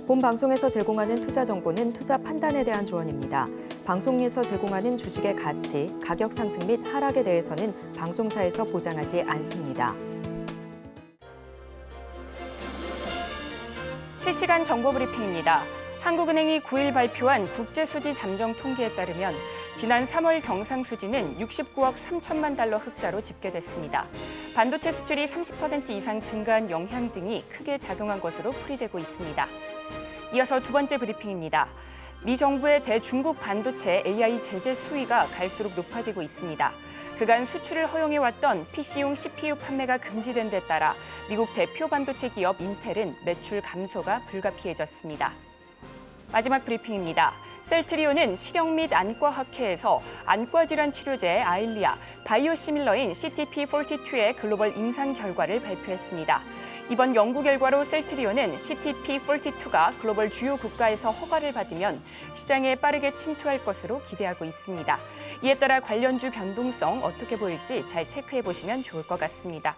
본 방송에서 제공하는 투자 정보는 투자 판단에 대한 조언입니다. 방송에서 제공하는 주식의 가치, 가격 상승 및 하락에 대해서는 방송사에서 보장하지 않습니다. 실시간 정보 브리핑입니다. 한국은행이 9일 발표한 국제수지 잠정 통계에 따르면 지난 3월 경상수지는 69억 3천만 달러 흑자로 집계됐습니다. 반도체 수출이 30% 이상 증가한 영향 등이 크게 작용한 것으로 풀이되고 있습니다. 이어서 두 번째 브리핑입니다. 미 정부의 대중국 반도체 AI 제재 수위가 갈수록 높아지고 있습니다. 그간 수출을 허용해왔던 PC용 CPU 판매가 금지된 데 따라 미국 대표 반도체 기업 인텔은 매출 감소가 불가피해졌습니다. 마지막 브리핑입니다. 셀트리온은 실형 및 안과학회에서 안과질환 치료제 아일리아, 바이오시밀러인 CTP42의 글로벌 임상 결과를 발표했습니다. 이번 연구 결과로 셀트리온은 CTP42가 글로벌 주요 국가에서 허가를 받으면 시장에 빠르게 침투할 것으로 기대하고 있습니다. 이에 따라 관련주 변동성 어떻게 보일지 잘 체크해 보시면 좋을 것 같습니다.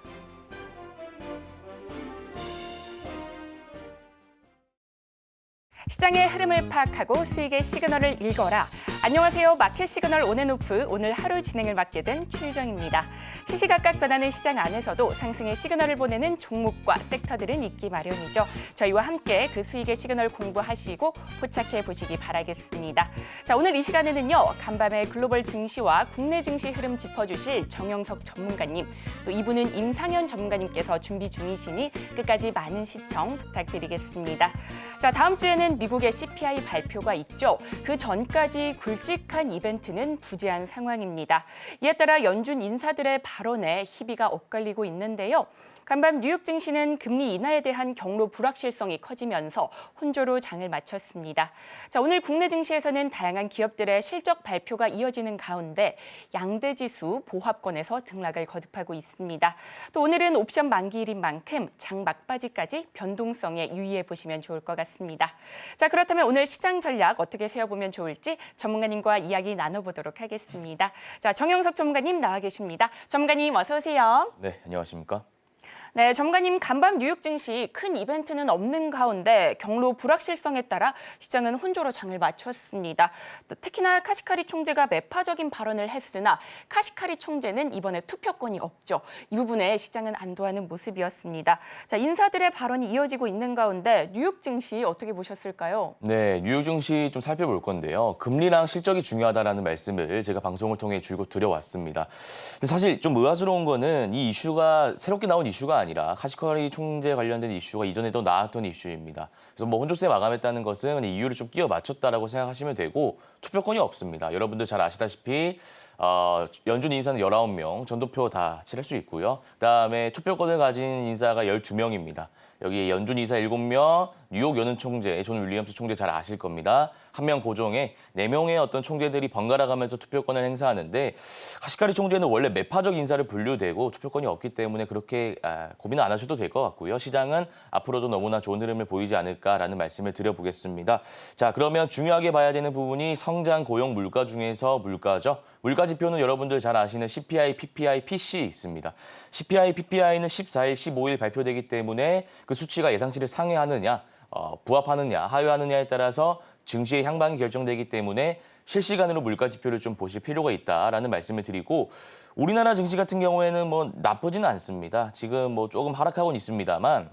시장의 흐름을 파악하고 수익의 시그널을 읽어라. 안녕하세요. 마켓 시그널 온앤오프 오늘 하루 진행을 맡게 된 최유정입니다. 시시각각 변하는 시장 안에서도 상승의 시그널을 보내는 종목과 섹터들은 있기 마련이죠. 저희와 함께 그 수익의 시그널 공부하시고 포착해 보시기 바라겠습니다. 자, 오늘 이 시간에는요. 간밤에 글로벌 증시와 국내 증시 흐름 짚어주실 정영석 전문가님, 또 이분은 임상현 전문가님께서 준비 중이시니 끝까지 많은 시청 부탁드리겠습니다. 자, 다음 주에는 미국의 CPI 발표가 있죠. 그 전까지 굵직한 이벤트는 부재한 상황입니다. 이에 따라 연준 인사들의 발언에 희비가 엇갈리고 있는데요. 간밤 뉴욕 증시는 금리 인하에 대한 경로 불확실성이 커지면서 혼조로 장을 마쳤습니다. 자, 오늘 국내 증시에서는 다양한 기업들의 실적 발표가 이어지는 가운데 양대 지수 보합권에서 등락을 거듭하고 있습니다. 또 오늘은 옵션 만기일인 만큼 장 막바지까지 변동성에 유의해 보시면 좋을 것 같습니다. 자, 그렇다면 오늘 시장 전략 어떻게 세워보면 좋을지 전문가님과 이야기 나눠보도록 하겠습니다. 자, 정영석 전문가님 나와 계십니다. 전문가님 어서 오세요. 네, 안녕하십니까? 네, 전문가님 간밤 뉴욕 증시 큰 이벤트는 없는 가운데 경로 불확실성에 따라 시장은 혼조로 장을 마쳤습니다. 특히나 카시카리 총재가 매파적인 발언을 했으나 카시카리 총재는 이번에 투표권이 없죠. 이 부분에 시장은 안도하는 모습이었습니다. 자, 인사들의 발언이 이어지고 있는 가운데 뉴욕 증시 어떻게 보셨을까요? 네, 뉴욕 증시 좀 살펴볼 건데요. 금리랑 실적이 중요하다라는 말씀을 제가 방송을 통해 줄곧 드려왔습니다. 근데 사실 좀 의아스러운 거는 이 이슈가 새롭게 나온 이슈가 아니라 카시카리 총재 관련된 이슈가 이전에도 나왔던 이슈입니다. 그래서 뭐 혼조세 마감했다는 것은 이유를 좀 끼워 맞췄다라고 생각하시면 되고 투표권이 없습니다. 여러분들 잘 아시다시피 연준 인사는 19명, 전도표 다 칠할 수 있고요. 그다음에 투표권을 가진 인사가 12명입니다. 여기 연준 인사 7명, 뉴욕 연은 총재, 존 윌리엄스 총재 잘 아실 겁니다. 한 명 고정에 4명의 어떤 총재들이 번갈아 가면서 투표권을 행사하는데 카시카리 총재는 원래 매파적 인사를 분류되고 투표권이 없기 때문에 그렇게 고민 안 하셔도 될 것 같고요. 시장은 앞으로도 너무나 좋은 흐름을 보이지 않을까라는 말씀을 드려보겠습니다. 자, 그러면 중요하게 봐야 되는 부분이 성장, 고용, 물가 중에서 물가죠. 물가 지표는 여러분들 잘 아시는 CPI, PPI, PC 있습니다. CPI, PPI는 14일, 15일 발표되기 때문에 그 수치가 예상치를 상회하느냐, 부합하느냐, 하회하느냐에 따라서 증시의 향방이 결정되기 때문에 실시간으로 물가 지표를 좀 보실 필요가 있다라는 말씀을 드리고 우리나라 증시 같은 경우에는 뭐 나쁘지는 않습니다. 지금 뭐 조금 하락하고는 있습니다만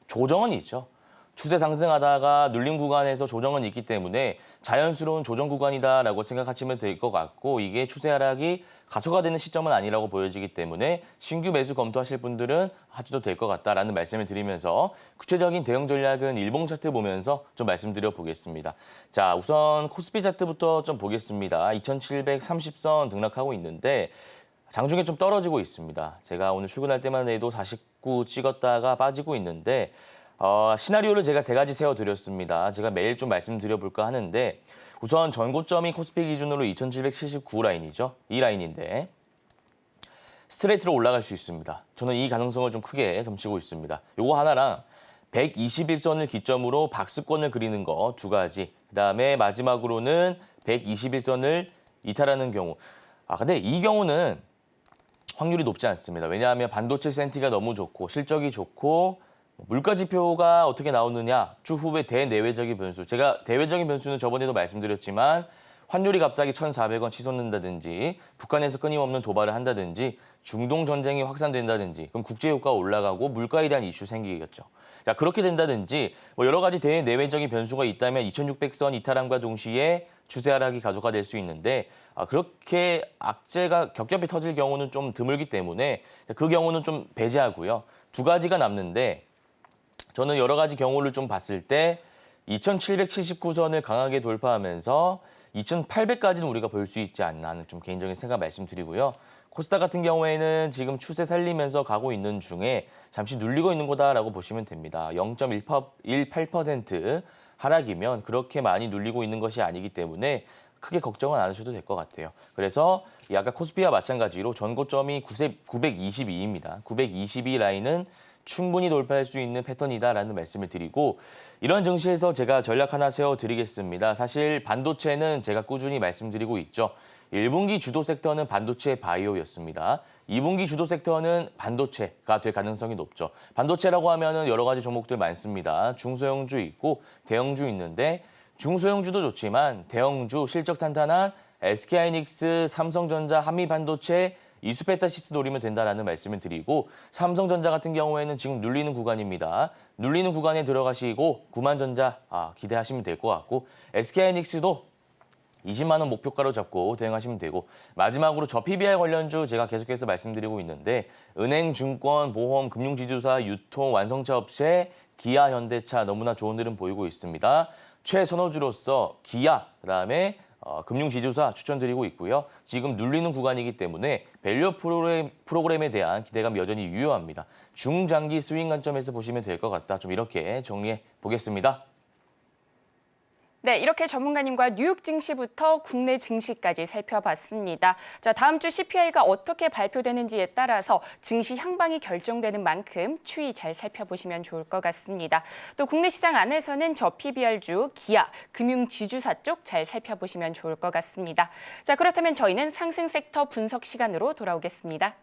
조정은 있죠. 추세 상승하다가 눌림 구간에서 조정은 있기 때문에 자연스러운 조정 구간이다라고 생각하시면 될 것 같고 이게 추세 하락이 가속화되는 시점은 아니라고 보여지기 때문에 신규 매수 검토하실 분들은 하셔도 될 것 같다라는 말씀을 드리면서 구체적인 대응 전략은 일봉 차트 보면서 좀 말씀드려 보겠습니다. 자, 우선 코스피 차트부터 좀 보겠습니다. 2730선 등락하고 있는데 장중에 좀 떨어지고 있습니다. 제가 오늘 출근할 때만 해도 49 찍었다가 빠지고 있는데 시나리오를 제가 3가지 세워드렸습니다. 제가 매일 좀 말씀드려볼까 하는데 우선 전고점이 코스피 기준으로 2779 라인이죠. 이 라인인데 스트레이트로 올라갈 수 있습니다. 저는 이 가능성을 좀 크게 점치고 있습니다. 요거 하나랑 121선을 기점으로 박스권을 그리는 거 2가지. 그다음에 마지막으로는 121선을 이탈하는 경우. 근데 이 경우는 확률이 높지 않습니다. 왜냐하면 반도체 센티가 너무 좋고 실적이 좋고 물가 지표가 어떻게 나오느냐, 추후의 대내외적인 변수. 제가 대외적인 변수는 저번에도 말씀드렸지만 환율이 갑자기 1,400원 치솟는다든지 북한에서 끊임없는 도발을 한다든지 중동 전쟁이 확산된다든지 그럼 국제유가가 올라가고 물가에 대한 이슈 생기겠죠. 자, 그렇게 된다든지 뭐 여러 가지 대내외적인 변수가 있다면 2,600선 이탈함과 동시에 추세 하락이 가져가 될 수 있는데 그렇게 악재가 겹겹이 터질 경우는 좀 드물기 때문에 그 경우는 좀 배제하고요. 두 가지가 남는데 저는 여러 가지 경우를 좀 봤을 때 2,779선을 강하게 돌파하면서 2,800까지는 우리가 볼 수 있지 않나 하는 좀 개인적인 생각 말씀드리고요. 코스닥 같은 경우에는 지금 추세 살리면서 가고 있는 중에 잠시 눌리고 있는 거다라고 보시면 됩니다. 0.18% 하락이면 그렇게 많이 눌리고 있는 것이 아니기 때문에 크게 걱정은 안 하셔도 될 것 같아요. 그래서 아까 코스피와 마찬가지로 전고점이 922입니다. 922 라인은 충분히 돌파할 수 있는 패턴이다라는 말씀을 드리고 이런 증시에서 제가 전략 하나 세워드리겠습니다. 사실 반도체는 제가 꾸준히 말씀드리고 있죠. 1분기 주도 섹터는 반도체 바이오였습니다. 2분기 주도 섹터는 반도체가 될 가능성이 높죠. 반도체라고 하면은 여러 가지 종목들 많습니다. 중소형주 있고 대형주 있는데 중소형주도 좋지만 대형주 실적 탄탄한 SK하이닉스, 삼성전자, 한미반도체, 이수페타시스 노리면 된다라는 말씀을 드리고 삼성전자 같은 경우에는 지금 눌리는 구간입니다. 눌리는 구간에 들어가시고 구만전자 기대하시면 될 것 같고 SK하이닉스도 20만 원 목표가로 잡고 대응하시면 되고 마지막으로 저 PBR 관련주 제가 계속해서 말씀드리고 있는데 은행, 증권, 보험, 금융지주사, 유통, 완성차 업체, 기아, 현대차 너무나 좋은 흐름 보이고 있습니다. 최선호주로서 기아, 그다음에 금융지주사 추천드리고 있고요. 지금 눌리는 구간이기 때문에 밸류 프로그램에 대한 기대감 여전히 유효합니다. 중장기 스윙 관점에서 보시면 될 것 같다. 좀 이렇게 정리해 보겠습니다. 네, 이렇게 전문가님과 뉴욕 증시부터 국내 증시까지 살펴봤습니다. 자, 다음 주 CPI가 어떻게 발표되는지에 따라서 증시 향방이 결정되는 만큼 추이 잘 살펴보시면 좋을 것 같습니다. 또 국내 시장 안에서는 저 PBR주, 기아, 금융지주사 쪽 잘 살펴보시면 좋을 것 같습니다. 자, 그렇다면 저희는 상승 섹터 분석 시간으로 돌아오겠습니다.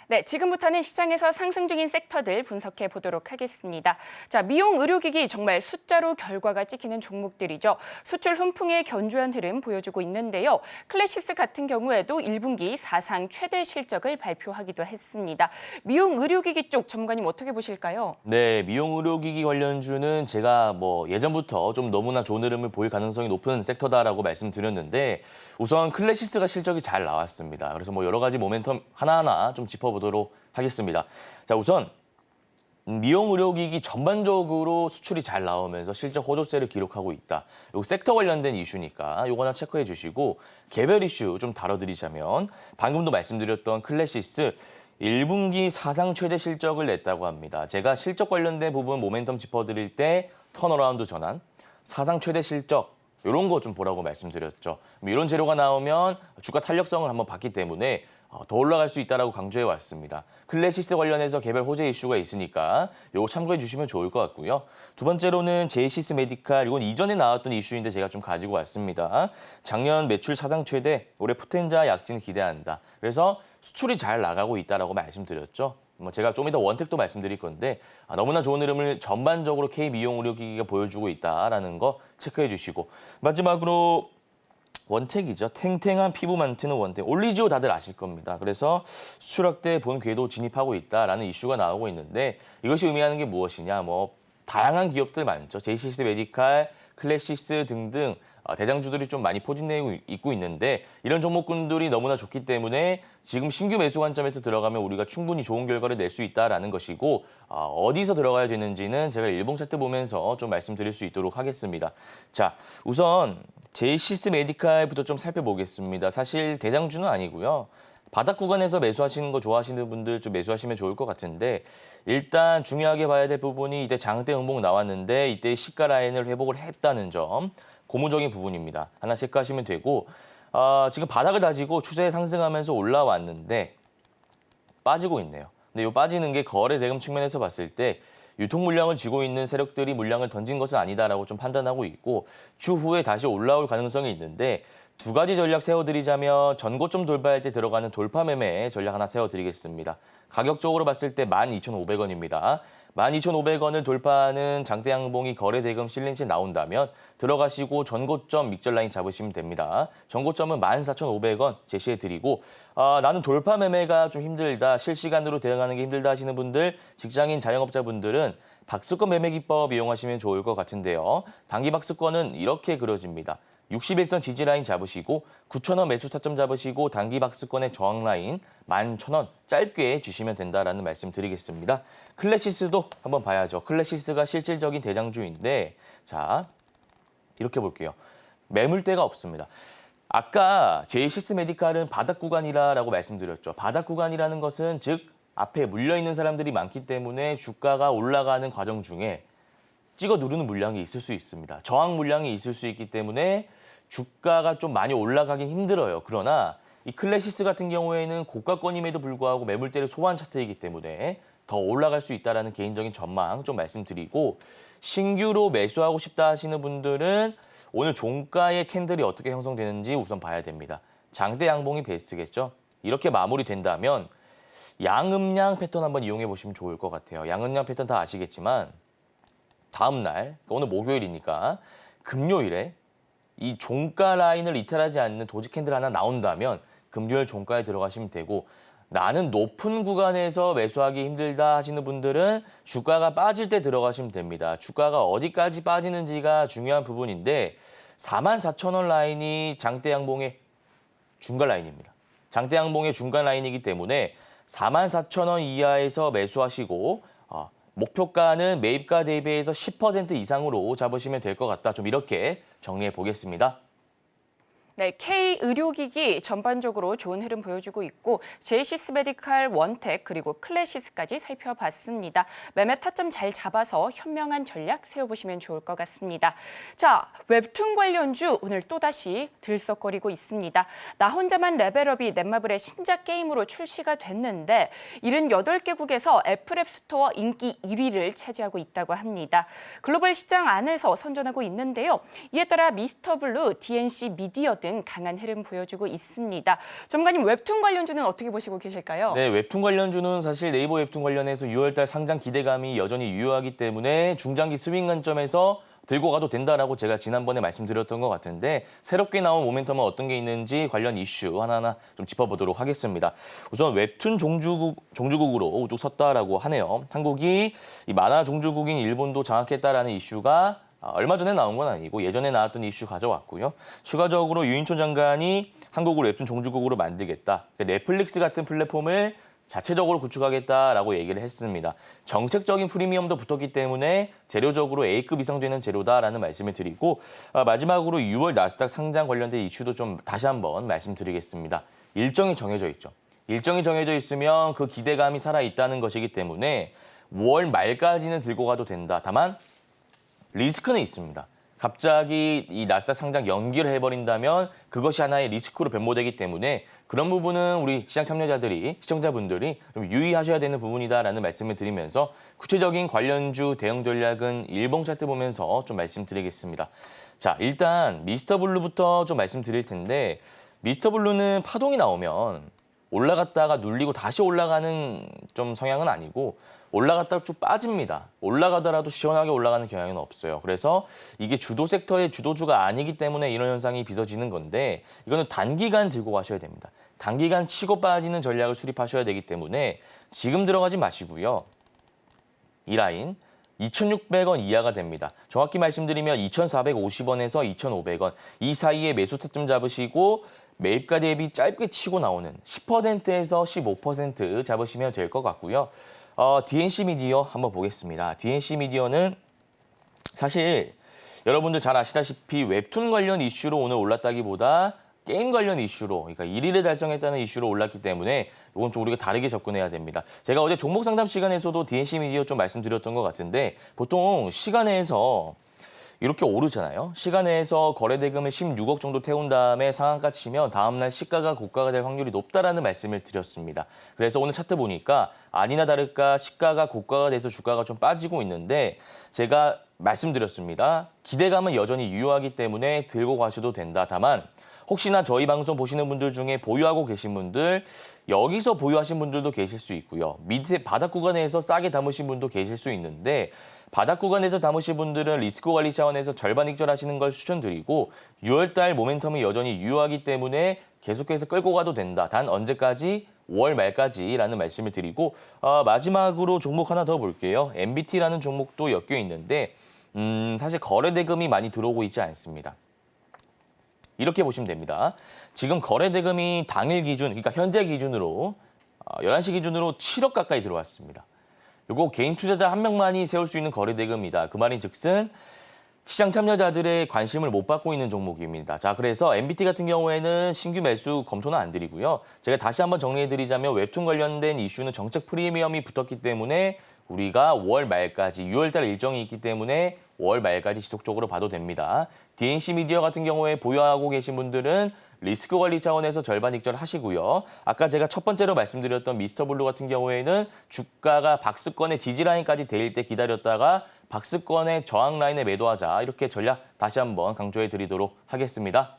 네, 지금부터는 시장에서 상승 중인 섹터들 분석해 보도록 하겠습니다. 자, 미용 의료기기 정말 숫자로 결과가 찍히는 종목들이죠. 수출 훈풍의 견조한 흐름 보여주고 있는데요. 클래시스 같은 경우에도 1분기 사상 최대 실적을 발표하기도 했습니다. 미용 의료기기 쪽 전문가님 어떻게 보실까요? 네, 미용 의료기기 관련주는 제가 예전부터 좀 너무나 좋은 흐름을 보일 가능성이 높은 섹터다라고 말씀드렸는데 우선 클래시스가 실적이 잘 나왔습니다. 그래서 여러 가지 모멘텀 하나하나 좀 짚어보도록 하겠습니다. 자, 우선 미용 의료기기 전반적으로 수출이 잘 나오면서 실적 호조세를 기록하고 있다. 요 섹터 관련된 이슈니까 요거 하나 체크해 주시고 개별 이슈 좀 다뤄드리자면 방금도 말씀드렸던 클래시스 1분기 사상 최대 실적을 냈다고 합니다. 제가 실적 관련된 부분 모멘텀 짚어드릴 때 턴어라운드 전환, 사상 최대 실적 이런 거 좀 보라고 말씀드렸죠. 이런 재료가 나오면 주가 탄력성을 한번 봤기 때문에 더 올라갈 수 있다라고 강조해 왔습니다. 클래시스 관련해서 개별 호재 이슈가 있으니까 이거 참고해 주시면 좋을 것 같고요. 두 번째로는 제이시스 메디칼, 이건 이전에 나왔던 이슈인데 제가 좀 가지고 왔습니다. 작년 매출 사상 최대, 올해 포텐자 약진 기대한다. 그래서 수출이 잘 나가고 있다라고 말씀드렸죠. 제가 좀 이따 원택도 말씀드릴 건데 너무나 좋은 흐름을 전반적으로 K미용의료기기가 보여주고 있다라는 거 체크해 주시고 마지막으로 원택이죠. 탱탱한 피부 만드는 원택. 올리지오 다들 아실 겁니다. 그래서 수출 확대 본 궤도 진입하고 있다라는 이슈가 나오고 있는데 이것이 의미하는 게 무엇이냐. 다양한 기업들 많죠. 제이시스 메디칼, 클래시스 등등 대장주들이 좀 많이 포진되고 있고 있는데 이런 종목군들이 너무나 좋기 때문에 지금 신규 매수 관점에서 들어가면 우리가 충분히 좋은 결과를 낼 수 있다라는 것이고 어디서 들어가야 되는지는 제가 일봉 차트 보면서 좀 말씀드릴 수 있도록 하겠습니다. 자, 우선 제이시스 메디칼부터 좀 살펴보겠습니다. 사실 대장주는 아니고요. 바닥 구간에서 매수하시는 거 좋아하시는 분들 좀 매수하시면 좋을 것 같은데 일단 중요하게 봐야 될 부분이 이때 장대 음봉 나왔는데 이때 시가 라인을 회복을 했다는 점. 고무적인 부분입니다. 하나 체크하시면 되고 지금 바닥을 다지고 추세 상승하면서 올라왔는데 빠지고 있네요. 근데 이 빠지는 게 거래 대금 측면에서 봤을 때 유통 물량을 쥐고 있는 세력들이 물량을 던진 것은 아니다라고 좀 판단하고 있고 추후에 다시 올라올 가능성이 있는데 두 가지 전략 세워드리자면 전고점 돌파할 때 들어가는 돌파 매매 전략 하나 세워드리겠습니다. 가격적으로 봤을 때 12,500원입니다. 12,500원을 돌파하는 장대 양봉이 거래 대금 실린 채 나온다면 들어가시고 전고점 믹절 라인 잡으시면 됩니다. 전고점은 14,500원 제시해드리고 나는 돌파 매매가 좀 힘들다, 실시간으로 대응하는 게 힘들다 하시는 분들, 직장인 자영업자분들은 박스권 매매 기법 이용하시면 좋을 것 같은데요. 단기 박스권은 이렇게 그려집니다. 61선 지지 라인 잡으시고 9,000원 매수 타점 잡으시고 단기 박스권의 저항 라인 11,000원 짧게 주시면 된다라는 말씀 드리겠습니다. 클래시스도 한번 봐야죠. 클래시스가 실질적인 대장주인데 자 이렇게 볼게요. 매물대가 없습니다. 아까 제이시스 메디칼은 바닥 구간이라고 말씀드렸죠. 바닥 구간이라는 것은 즉 앞에 물려있는 사람들이 많기 때문에 주가가 올라가는 과정 중에 찍어 누르는 물량이 있을 수 있습니다. 저항 물량이 있을 수 있기 때문에 주가가 좀 많이 올라가긴 힘들어요. 그러나 이 클래시스 같은 경우에는 고가권임에도 불구하고 매물대를 소화한 차트이기 때문에 더 올라갈 수 있다는 개인적인 전망 좀 말씀드리고 신규로 매수하고 싶다 하시는 분들은 오늘 종가의 캔들이 어떻게 형성되는지 우선 봐야 됩니다. 장대 양봉이 베스트겠죠. 이렇게 마무리된다면 양음양 패턴 한번 이용해 보시면 좋을 것 같아요. 양음양 패턴 다 아시겠지만 다음 날, 오늘 목요일이니까 금요일에 이 종가 라인을 이탈하지 않는 도지 캔들 하나 나온다면 금요일 종가에 들어가시면 되고 나는 높은 구간에서 매수하기 힘들다 하시는 분들은 주가가 빠질 때 들어가시면 됩니다. 주가가 어디까지 빠지는지가 중요한 부분인데 44,000원 라인이 장대 양봉의 중간 라인입니다. 장대 양봉의 중간 라인이기 때문에 44,000원 이하에서 매수하시고 목표가는 매입가 대비해서 10% 이상으로 잡으시면 될 것 같다. 좀 이렇게 정리해 보겠습니다. 네, K의료기기 전반적으로 좋은 흐름 보여주고 있고 제이시스 메디칼, 원텍 그리고 클래시스까지 살펴봤습니다. 매매 타점 잘 잡아서 현명한 전략 세워보시면 좋을 것 같습니다. 자, 웹툰 관련주 오늘 또다시 들썩거리고 있습니다. 나 혼자만 레벨업이 넷마블의 신작 게임으로 출시가 됐는데 78개국에서 애플 앱스토어 인기 1위를 차지하고 있다고 합니다. 글로벌 시장 안에서 선전하고 있는데요. 이에 따라 미스터블루, DNC 미디어 등 강한 흐름 보여주고 있습니다. 전문가님, 웹툰 관련주는 어떻게 보시고 계실까요? 네, 웹툰 관련주는 사실 네이버 웹툰 관련해서 6월달 상장 기대감이 여전히 유효하기 때문에 중장기 스윙 관점에서 들고 가도 된다라고 제가 지난번에 말씀드렸던 것 같은데 새롭게 나온 모멘텀은 어떤 게 있는지 관련 이슈 하나하나 좀 짚어보도록 하겠습니다. 우선 웹툰 종주국으로 우뚝 섰다라고 하네요. 한국이 이 만화 종주국인 일본도 장악했다라는 이슈가 얼마 전에 나온 건 아니고 예전에 나왔던 이슈 가져왔고요. 추가적으로 유인촌 장관이 한국을 웹툰 종주국으로 만들겠다. 넷플릭스 같은 플랫폼을 자체적으로 구축하겠다라고 얘기를 했습니다. 정책적인 프리미엄도 붙었기 때문에 재료적으로 A급 이상 되는 재료다라는 말씀을 드리고 마지막으로 6월 나스닥 상장 관련된 이슈도 좀 다시 한번 말씀드리겠습니다. 일정이 정해져 있죠. 일정이 정해져 있으면 그 기대감이 살아있다는 것이기 때문에 5월 말까지는 들고 가도 된다. 다만 리스크는 있습니다. 갑자기 이 나스닥 상장 연기를 해버린다면 그것이 하나의 리스크로 변모되기 때문에 그런 부분은 우리 시장 참여자들이, 시청자분들이 좀 유의하셔야 되는 부분이다라는 말씀을 드리면서 구체적인 관련주 대응 전략은 일봉 차트 보면서 좀 말씀드리겠습니다. 자, 일단 미스터블루부터 좀 말씀드릴 텐데 미스터블루는 파동이 나오면 올라갔다가 눌리고 다시 올라가는 좀 성향은 아니고 올라갔다가 쭉 빠집니다. 올라가더라도 시원하게 올라가는 경향은 없어요. 그래서 이게 주도 섹터의 주도주가 아니기 때문에 이런 현상이 빚어지는 건데 이거는 단기간 들고 가셔야 됩니다. 단기간 치고 빠지는 전략을 수립하셔야 되기 때문에 지금 들어가지 마시고요. 이 라인 2,600원 이하가 됩니다. 정확히 말씀드리면 2,450원에서 2,500원 이 사이에 매수 타점 잡으시고 매입가 대비 짧게 치고 나오는 10%에서 15% 잡으시면 될 것 같고요. DNC 미디어 한번 보겠습니다. DNC 미디어는 사실 여러분들 잘 아시다시피 웹툰 관련 이슈로 오늘 올랐다기보다 게임 관련 이슈로, 그러니까 1위를 달성했다는 이슈로 올랐기 때문에 이건 좀 우리가 다르게 접근해야 됩니다. 제가 어제 종목 상담 시간에서도 DNC 미디어 좀 말씀드렸던 것 같은데 보통 시간에서 이렇게 오르잖아요. 시간에서 거래 대금을 16억 정도 태운 다음에 상한가 치면 다음날 시가가 고가가 될 확률이 높다라는 말씀을 드렸습니다. 그래서 오늘 차트 보니까 아니나 다를까 시가가 고가가 돼서 주가가 좀 빠지고 있는데 제가 말씀드렸습니다. 기대감은 여전히 유효하기 때문에 들고 가셔도 된다. 다만 혹시나 저희 방송 보시는 분들 중에 보유하고 계신 분들, 여기서 보유하신 분들도 계실 수 있고요. 밑에 바닥 구간에서 싸게 담으신 분도 계실 수 있는데 바닥 구간에서 담으신 분들은 리스크 관리 차원에서 절반 익절하시는 걸 추천드리고 6월달 모멘텀이 여전히 유효하기 때문에 계속해서 끌고 가도 된다. 단 언제까지? 5월 말까지라는 말씀을 드리고 마지막으로 종목 하나 더 볼게요. MBT라는 종목도 엮여 있는데 사실 거래 대금이 많이 들어오고 있지 않습니다. 이렇게 보시면 됩니다. 지금 거래 대금이 당일 기준, 그러니까 현재 기준으로 11시 기준으로 7억 가까이 들어왔습니다. 이거 개인 투자자 한 명만이 세울 수 있는 거래 대금이다. 그 말인즉슨 시장 참여자들의 관심을 못 받고 있는 종목입니다. 자, 그래서 MBT 같은 경우에는 신규 매수 검토는 안 드리고요. 제가 다시 한번 정리해드리자면 웹툰 관련된 이슈는 정책 프리미엄이 붙었기 때문에 우리가 5월 말까지, 6월달 일정이 있기 때문에 5월 말까지 지속적으로 봐도 됩니다. DNC 미디어 같은 경우에 보유하고 계신 분들은 리스크 관리 차원에서 절반 익절하시고요. 아까 제가 첫 번째로 말씀드렸던 미스터블루 같은 경우에는 주가가 박스권의 지지라인까지 대일 때 기다렸다가 박스권의 저항 라인에 매도하자. 이렇게 전략 다시 한번 강조해 드리도록 하겠습니다.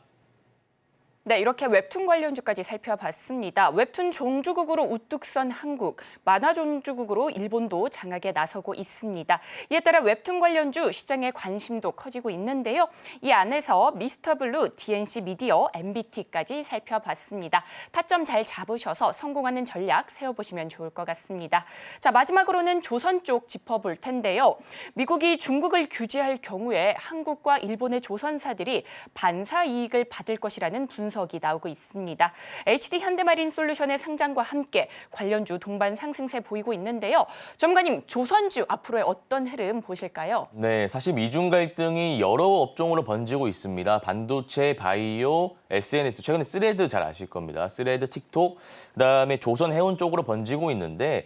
네, 이렇게 웹툰 관련주까지 살펴봤습니다. 웹툰 종주국으로 우뚝 선 한국, 만화 종주국으로 일본도 장악에 나서고 있습니다. 이에 따라 웹툰 관련주 시장의 관심도 커지고 있는데요. 이 안에서 미스터블루, DNC 미디어, MBT까지 살펴봤습니다. 타점 잘 잡으셔서 성공하는 전략 세워보시면 좋을 것 같습니다. 자, 마지막으로는 조선 쪽 짚어볼 텐데요. 미국이 중국을 규제할 경우에 한국과 일본의 조선사들이 반사 이익을 받을 것이라는 분석이 나오고 있습니다. HD 현대마린 솔루션의 상장과 함께 관련주 동반 상승세 보이고 있는데요. 전문가님, 조선주 앞으로의 어떤 흐름 보실까요? 네, 사실 미중 갈등이 여러 업종으로 번지고 있습니다. 반도체, 바이오, SNS, 최근에 스레드 잘 아실 겁니다. 스레드, 틱톡, 그다음에 조선 해운 쪽으로 번지고 있는데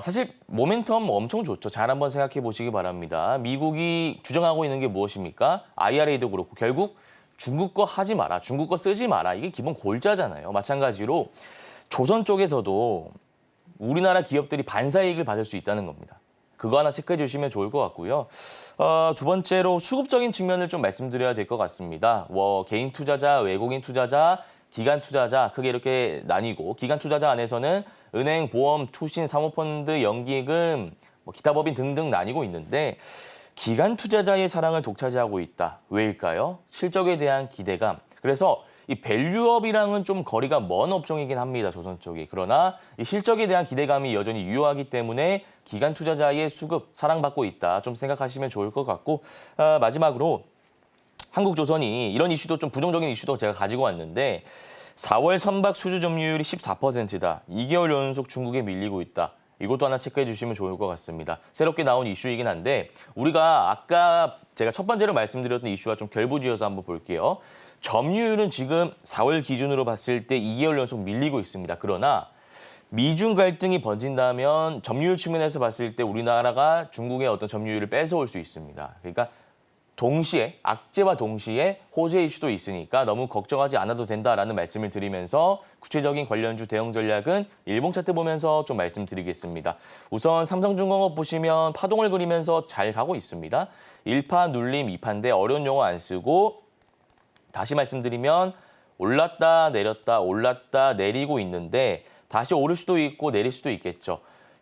사실 모멘텀 엄청 좋죠. 잘 한번 생각해 보시기 바랍니다. 미국이 주장하고 있는 게 무엇입니까? IRA도 그렇고 결국 중국 거 하지 마라, 중국 거 쓰지 마라. 이게 기본 골자잖아요. 마찬가지로 조선 쪽에서도 우리나라 기업들이 반사이익을 받을 수 있다는 겁니다. 그거 하나 체크해 주시면 좋을 것 같고요. 두 번째로 수급적인 측면을 좀 말씀드려야 될 것 같습니다. 개인 투자자, 외국인 투자자, 기관 투자자 크게 이렇게 나뉘고 기관 투자자 안에서는 은행, 보험, 투신, 사모펀드, 연기금, 기타 법인 등등 나뉘고 있는데 기관 투자자의 사랑을 독차지하고 있다. 왜일까요? 실적에 대한 기대감. 그래서 이 밸류업이랑은 좀 거리가 먼 업종이긴 합니다. 조선 쪽이. 그러나 이 실적에 대한 기대감이 여전히 유효하기 때문에 기관 투자자의 수급, 사랑받고 있다. 좀 생각하시면 좋을 것 같고 마지막으로 한국조선이 이런 이슈도 좀 부정적인 이슈도 제가 가지고 왔는데 4월 선박 수주 점유율이 14%다. 2개월 연속 중국에 밀리고 있다. 이것도 하나 체크해 주시면 좋을 것 같습니다. 새롭게 나온 이슈이긴 한데 우리가 아까 제가 첫 번째로 말씀드렸던 이슈와 좀 결부지어서 한번 볼게요. 점유율은 지금 4월 기준으로 봤을 때 2개월 연속 밀리고 있습니다. 그러나 미중 갈등이 번진다면 점유율 측면에서 봤을 때 우리나라가 중국의 어떤 점유율을 뺏어올 수 있습니다. 그러니까 동시에 악재와 동시에 호재 이슈도 있으니까 너무 걱정하지 않아도 된다라는 말씀을 드리면서 구체적인 관련주 대응 전략은 일봉 차트 보면서 좀 말씀드리겠습니다. 우선 삼성중공업 보시면 파동을 그리면서 잘 가고 있습니다. 1파 눌림, 2파인데 어려운 용어 안 쓰고 다시 말씀드리면 올랐다 내렸다 올랐다 내리고 있는데 다시 오를 수도 있고 내릴 수도 있겠죠.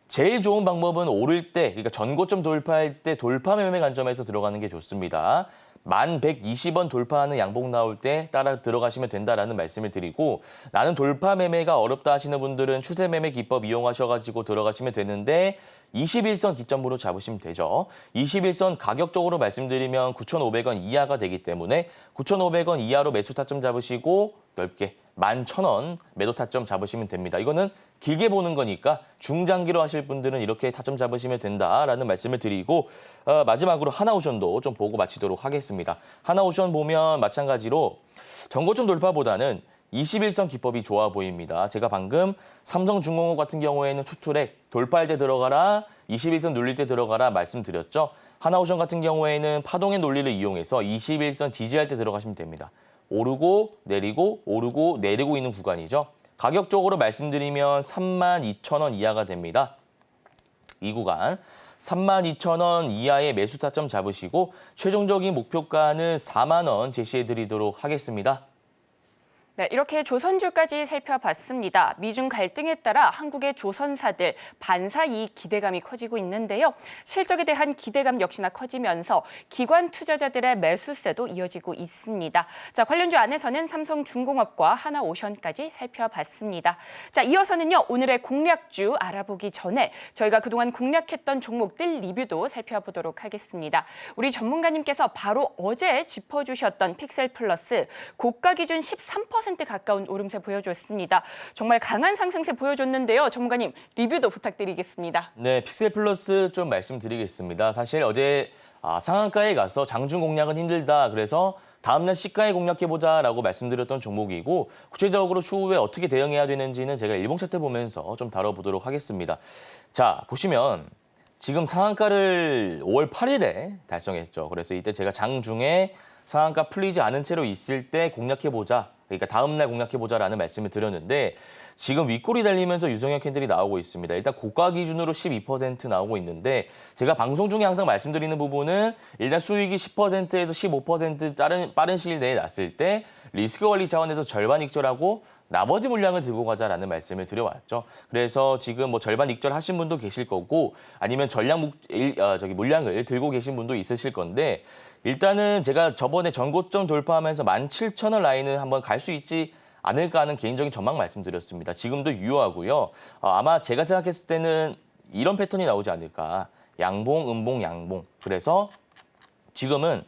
제일 좋은 방법은 오를 때, 그러니까 전고점 돌파할 때 돌파 매매 관점에서 들어가는 게 좋습니다. 1120원 돌파하는 양봉 나올 때 따라 들어가시면 된다라는 말씀을 드리고 나는 돌파 매매가 어렵다 하시는 분들은 추세 매매 기법 이용하셔가지고 들어가시면 되는데 21선 기점으로 잡으시면 되죠. 21선 가격적으로 말씀드리면 9,500원 이하가 되기 때문에 9,500원 이하로 매수 타점 잡으시고 넓게 11,000원 매도 타점 잡으시면 됩니다. 이거는 길게 보는 거니까 중장기로 하실 분들은 이렇게 타점 잡으시면 된다라는 말씀을 드리고 마지막으로 하나오션도 좀 보고 마치도록 하겠습니다. 하나오션 보면 마찬가지로 전고점 돌파보다는 21선 기법이 좋아 보입니다. 제가 방금 삼성중공업 같은 경우에는 투트랙 돌파할 때 들어가라, 21선 눌릴 때 들어가라 말씀드렸죠. 하나오션 같은 경우에는 파동의 논리를 이용해서 21선 지지할 때 들어가시면 됩니다. 오르고 내리고 있는 구간이죠. 가격적으로 말씀드리면 32,000원 이하가 됩니다. 이 구간 32,000원 이하의 매수 타점 잡으시고 최종적인 목표가는 4만 원 제시해 드리도록 하겠습니다. 네, 이렇게 조선주까지 살펴봤습니다. 미중 갈등에 따라 한국의 조선사들 반사 이익 기대감이 커지고 있는데요. 실적에 대한 기대감 역시나 커지면서 기관 투자자들의 매수세도 이어지고 있습니다. 자, 관련주 안에서는 삼성중공업과 하나오션까지 살펴봤습니다. 자, 이어서는요, 오늘의 공략주 알아보기 전에 저희가 그동안 공략했던 종목들 리뷰도 살펴보도록 하겠습니다. 우리 전문가님께서 바로 어제 짚어주셨던 픽셀플러스 고가 기준 13% 가까운 오름세 보여줬습니다. 정말 강한 상승세 보여줬는데요. 전문가님 리뷰도 부탁드리겠습니다. 네, 픽셀플러스 좀 말씀드리겠습니다. 사실 어제 상한가에 가서 장중 공략은 힘들다. 그래서 다음날 시가에 공략해보자라고 말씀드렸던 종목이고 구체적으로 추후에 어떻게 대응해야 되는지는 제가 일봉 차트 보면서 좀 다뤄보도록 하겠습니다. 자, 보시면 지금 상한가를 5월 8일에 달성했죠. 그래서 이때 제가 장중에 상한가 풀리지 않은 채로 있을 때 공략해보자. 그러니까 다음날 공략해보자라는 말씀을 드렸는데 지금 윗골이 달리면서 유성형 캔들이 나오고 있습니다. 일단 고가 기준으로 12% 나오고 있는데 제가 방송 중에 항상 말씀드리는 부분은 일단 수익이 10%에서 15% 빠른 시일 내에 났을 때 리스크 관리 차원에서 절반 익절하고 나머지 물량을 들고 가자라는 말씀을 드려왔죠. 그래서 지금 뭐 절반 익절하신 분도 계실 거고 아니면 물량을 들고 계신 분도 있으실 건데 일단은 제가 저번에 전고점 돌파하면서 17,000원 라인은 한번 갈 수 있지 않을까 하는 개인적인 전망 말씀드렸습니다. 지금도 유효하고요. 아마 제가 생각했을 때는 이런 패턴이 나오지 않을까. 양봉, 음봉, 양봉. 그래서 지금은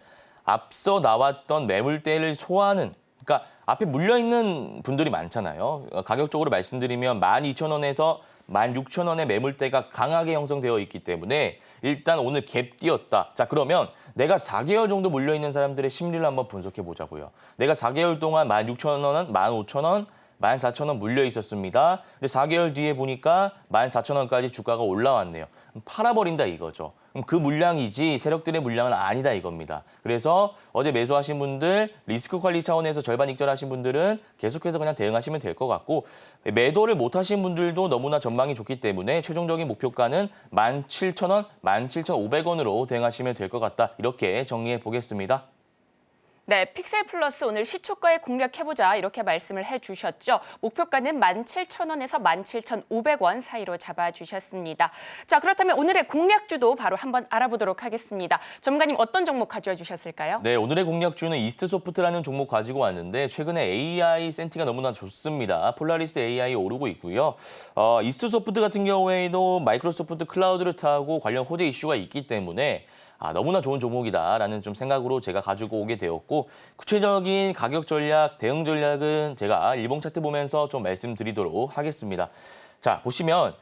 앞서 나왔던 매물대를 소화하는 그러니까 앞에 물려있는 분들이 많잖아요. 가격적으로 말씀드리면 12,000원에서 16,000원의 매물대가 강하게 형성되어 있기 때문에 일단 오늘 갭 띄었다. 자, 그러면 내가 4개월 정도 몰려있는 사람들의 심리를 한번 분석해 보자고요. 내가 4개월 동안 16,000원, 15,000원, 14,000원 물려 있었습니다. 근데 4개월 뒤에 보니까 14,000원까지 주가가 올라왔네요. 팔아버린다 이거죠. 그럼 그 물량이지 세력들의 물량은 아니다 이겁니다. 그래서 어제 매수하신 분들, 리스크 관리 차원에서 절반 익절하신 분들은 계속해서 그냥 대응하시면 될 것 같고 매도를 못하신 분들도 너무나 전망이 좋기 때문에 최종적인 목표가는 17,000원, 17,500원으로 대응하시면 될 것 같다. 이렇게 정리해 보겠습니다. 네, 픽셀플러스 오늘 시초가에 공략해보자 이렇게 말씀을 해주셨죠. 목표가는 17,000원에서 17,500원 사이로 잡아주셨습니다. 자, 그렇다면 오늘의 공략주도 바로 한번 알아보도록 하겠습니다. 전문가님 어떤 종목 가져와 주셨을까요? 네, 오늘의 공략주는 이스트소프트라는 종목 가지고 왔는데 최근에 AI 센티가 너무나 좋습니다. 폴라리스 AI 오르고 있고요. 이스트소프트 같은 경우에도 마이크로소프트 클라우드를 타고 관련 호재 이슈가 있기 때문에 너무나 좋은 종목이다라는 좀 생각으로 제가 가지고 오게 되었고 구체적인 가격 전략, 대응 전략은 제가 일봉 차트 보면서 좀 말씀드리도록 하겠습니다. 자, 보시면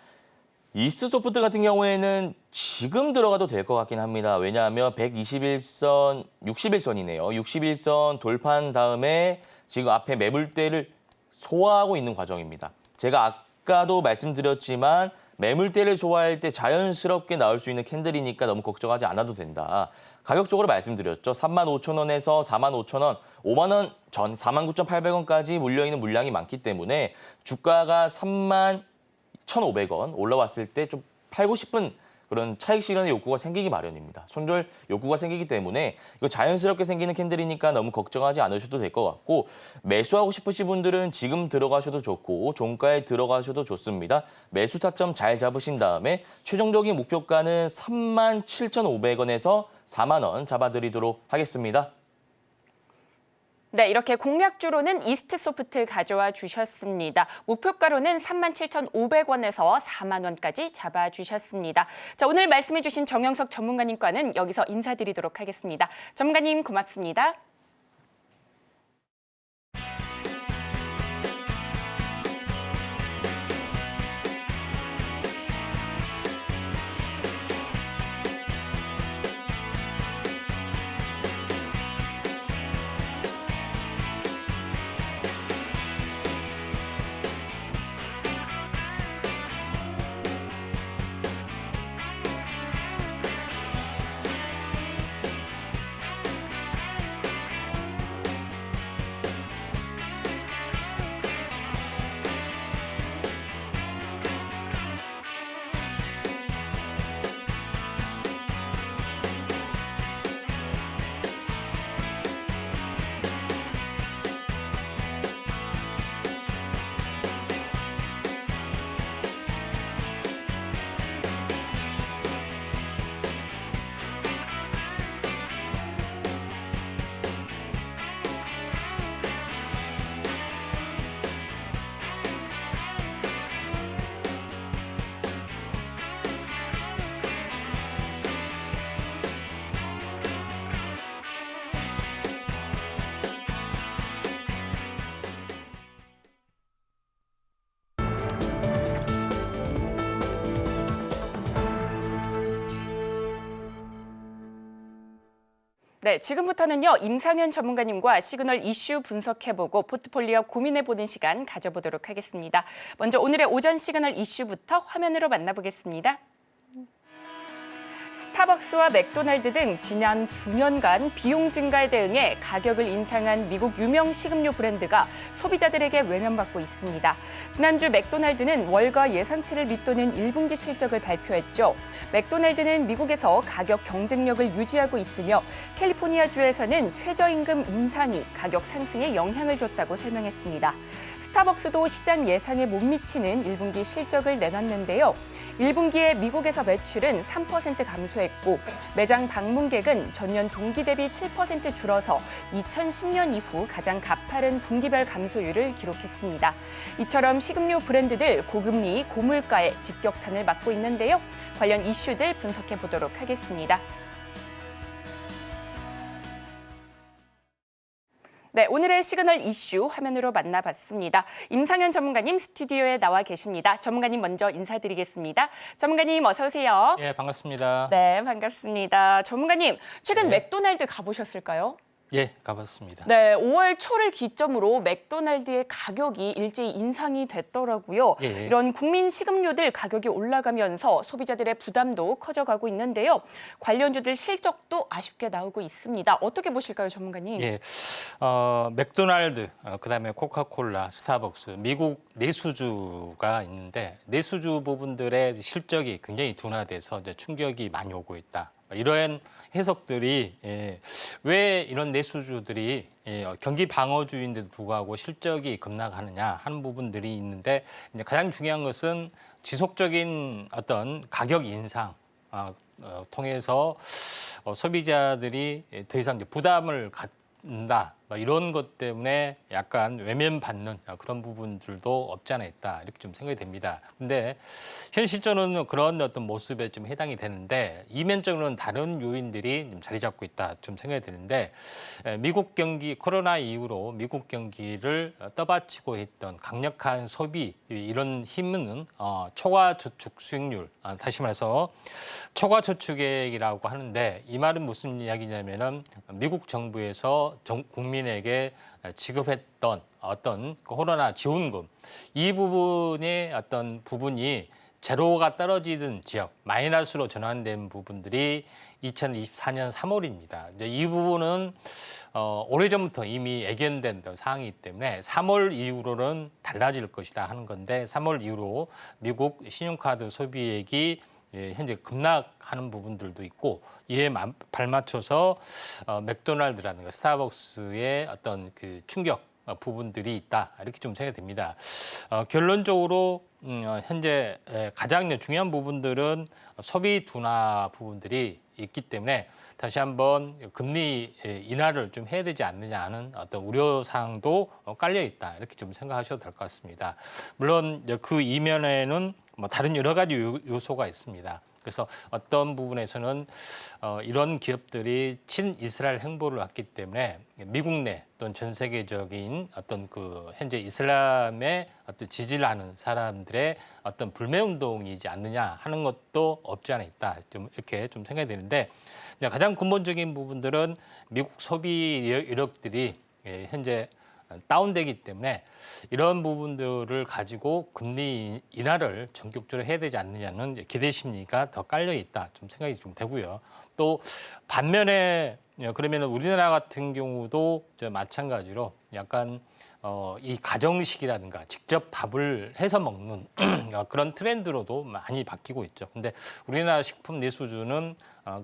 이스트소프트 같은 경우에는 지금 들어가도 될 것 같긴 합니다. 왜냐하면 121선, 61선이네요. 61선 돌파한 다음에 지금 앞에 매물대를 소화하고 있는 과정입니다. 제가 아까도 말씀드렸지만 매물대를 소화할 때 자연스럽게 나올 수 있는 캔들이니까 너무 걱정하지 않아도 된다. 가격적으로 말씀드렸죠. 35,000원에서 45,000원, 5만 원 전 49,800원까지 물려있는 물량이 많기 때문에 주가가 31,500원 올라왔을 때 좀 팔고 싶은 그런 차익 실현의 욕구가 생기기 마련입니다. 손절 욕구가 생기기 때문에 이거 자연스럽게 생기는 캔들이니까 너무 걱정하지 않으셔도 될 것 같고 매수하고 싶으신 분들은 지금 들어가셔도 좋고 종가에 들어가셔도 좋습니다. 매수 타점 잘 잡으신 다음에 최종적인 목표가는 37,500원에서 4만 원 잡아드리도록 하겠습니다. 네, 이렇게 공략주로는 이스트소프트 가져와 주셨습니다. 목표가로는 37,500원에서 4만 원까지 잡아주셨습니다. 자, 오늘 말씀해 주신 정영석 전문가님과는 여기서 인사드리도록 하겠습니다. 전문가님 고맙습니다. 네, 지금부터는요, 임상현 전문가님과 시그널 이슈 분석해보고 포트폴리오 고민해보는 시간 가져보도록 하겠습니다. 먼저 오늘의 오전 시그널 이슈부터 화면으로 만나보겠습니다. 스타벅스와 맥도날드 등 지난 수년간 비용 증가에 대응해 가격을 인상한 미국 유명 식음료 브랜드가 소비자들에게 외면받고 있습니다. 지난주 맥도날드는 월가 예상치를 밑도는 1분기 실적을 발표했죠. 맥도날드는 미국에서 가격 경쟁력을 유지하고 있으며 캘리포니아주에서는 최저임금 인상이 가격 상승에 영향을 줬다고 설명했습니다. 스타벅스도 시장 예상에 못 미치는 1분기 실적을 내놨는데요. 1분기에 미국에서 매출은 3% 감소했고 매장 방문객은 전년 동기 대비 7% 줄어서 2010년 이후 가장 가파른 분기별 감소율을 기록했습니다. 이처럼 식음료 브랜드들 고금리, 고물가에 직격탄을 맞고 있는데요. 관련 이슈들 분석해 보도록 하겠습니다. 네, 오늘의 시그널 이슈 화면으로 만나봤습니다. 임상현 전문가님 스튜디오에 나와 계십니다. 전문가님 먼저 인사드리겠습니다. 전문가님 어서 오세요. 예, 반갑습니다. 네, 반갑습니다. 전문가님, 최근 맥도날드 가보셨을까요? 예, 가봤습니다. 네, 5월 초를 기점으로 맥도날드의 가격이 일제히 인상이 됐더라고요. 예. 이런 국민 식음료들 가격이 올라가면서 소비자들의 부담도 커져가고 있는데요. 관련주들 실적도 아쉽게 나오고 있습니다. 어떻게 보실까요, 전문가님? 예, 맥도날드, 그다음에 코카콜라, 스타벅스, 미국 내수주가 있는데 내수주 부분들의 실적이 굉장히 둔화돼서 이제 충격이 많이 오고 있다. 이러한 해석들이 왜 이런 내수주들이 경기 방어주의인데도 불구하고 실적이 급락하느냐 하는 부분들이 있는데 이제 가장 중요한 것은 지속적인 어떤 가격 인상 통해서 소비자들이 더 이상 이제 부담을 갖는다. 이런 것 때문에 약간 외면받는 그런 부분들도 없지 않아 있다. 이렇게 좀 생각이 됩니다. 근데 현실적으로는 그런 어떤 모습에 좀 해당이 되는데 이면적으로는 다른 요인들이 좀 자리 잡고 있다. 좀 생각이 드는데 미국 경기, 코로나 이후로 미국 경기를 떠받치고 했던 강력한 소비 이런 힘은 초과 저축 수익률, 다시 말해서 초과 저축액이라고 하는데 이 말은 무슨 이야기냐면은 미국 정부에서 국민에게 지급했던 어떤 코로나 지원금 이 부분의 어떤 부분이 제로가 떨어지는 지역, 마이너스로 전환된 부분들이 2024년 3월입니다. 이제 이 부분은 오래전부터 이미 예견된 사항이기 때문에 3월 이후로는 달라질 것이다 하는 건데 3월 이후로 미국 신용카드 소비액이 현재 급락하는 부분들도 있고 이에 발맞춰서 맥도날드라든가 스타벅스의 어떤 그 충격 부분들이 있다 이렇게 좀 생각이 됩니다. 결론적으로 현재 가장 중요한 부분들은 소비 둔화 부분들이 있기 때문에 다시 한번 금리 인하를 좀 해야 되지 않느냐 하는 어떤 우려 사항도 깔려 있다 이렇게 좀 생각하셔도 될 것 같습니다. 물론 그 이면에는 뭐 다른 여러 가지 요소가 있습니다. 그래서 어떤 부분에서는 이런 기업들이 친이스라엘 행보를 왔기 때문에 미국 내 또는 전 세계적인 어떤 그 현재 이슬람의 어떤 지지를 하는 사람들의 어떤 불매 운동이지 않느냐 하는 것도 없지 않아 있다. 좀 이렇게 좀 생각이 되는데 가장 근본적인 부분들은 미국 소비 이력들이 현재 다운되기 때문에 이런 부분들을 가지고 금리 인하를 전격적으로 해야 되지 않느냐는 기대 심리가 더 깔려 있다 좀 생각이 좀 되고요. 또 반면에 그러면 우리나라 같은 경우도 마찬가지로 약간 이 가정식이라든가 직접 밥을 해서 먹는 그런 트렌드로도 많이 바뀌고 있죠. 근데 우리나라 식품 내수주는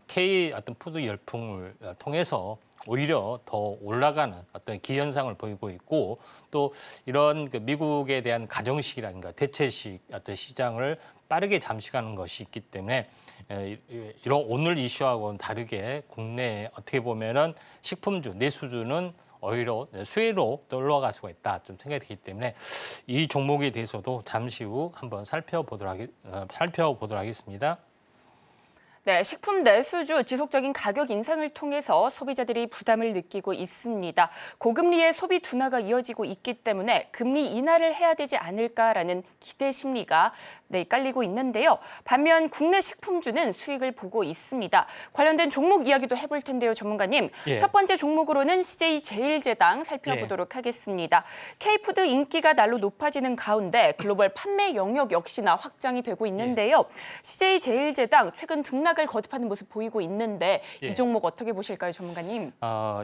K 어떤 푸드 열풍을 통해서 오히려 더 올라가는 어떤 기현상을 보이고 있고 또 이런 그 미국에 대한 가정식이라든가 대체식 어떤 시장을 빠르게 잠식하는 것이 있기 때문에 이런 오늘 이슈하고는 다르게 국내에 어떻게 보면은 식품주 내수주는 오히려 수혜로 또 올라갈 수가 있다 좀 생각이 되기 때문에 이 종목에 대해서도 잠시 후 한번 살펴보도록 하겠습니다. 네, 식품 내수주 지속적인 가격 인상을 통해서 소비자들이 부담을 느끼고 있습니다. 고금리의 소비 둔화가 이어지고 있기 때문에 금리 인하를 해야 되지 않을까라는 기대 심리가 네, 깔리고 있는데요. 반면 국내 식품주는 수익을 보고 있습니다. 관련된 종목 이야기도 해볼 텐데요, 전문가님. 예. 첫 번째 종목으로는 CJ제일제당 살펴보도록 하겠습니다. K푸드 인기가 날로 높아지는 가운데 글로벌 판매 영역 역시나 확장이 되고 있는데요. CJ제일제당 최근 등락을 거듭하는 모습 보이고 있는데 이 종목 어떻게 보실까요, 전문가님?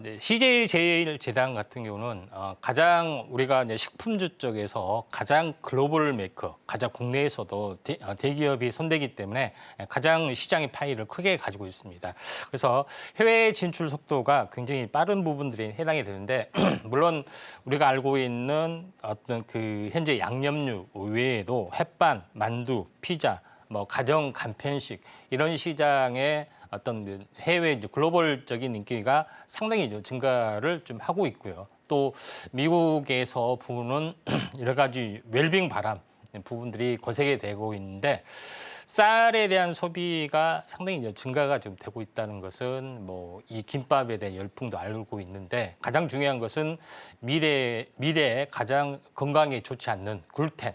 네, CJ제일제당 같은 경우는 가장 우리가 이제 식품주 쪽에서 가장 글로벌 메이커, 가장 국내에서도 대기업이 손대기 때문에 가장 시장의 파이를 크게 가지고 있습니다. 그래서 해외 진출 속도가 굉장히 빠른 부분들이 해당이 되는데 물론 우리가 알고 있는 어떤 그 현재 양념류 외에도 햇반, 만두, 피자, 뭐 가정 간편식 이런 시장에 어떤 해외 이제 글로벌적인 인기가 상당히 증가를 좀 하고 있고요. 또 미국에서 부는 여러 가지 웰빙 바람 부분들이 거세게 되고 있는데 쌀에 대한 소비가 상당히 이제 증가가 지금 되고 있다는 것은 뭐 이 김밥에 대한 열풍도 알고 있는데 가장 중요한 것은 미래에 가장 건강에 좋지 않는 글루텐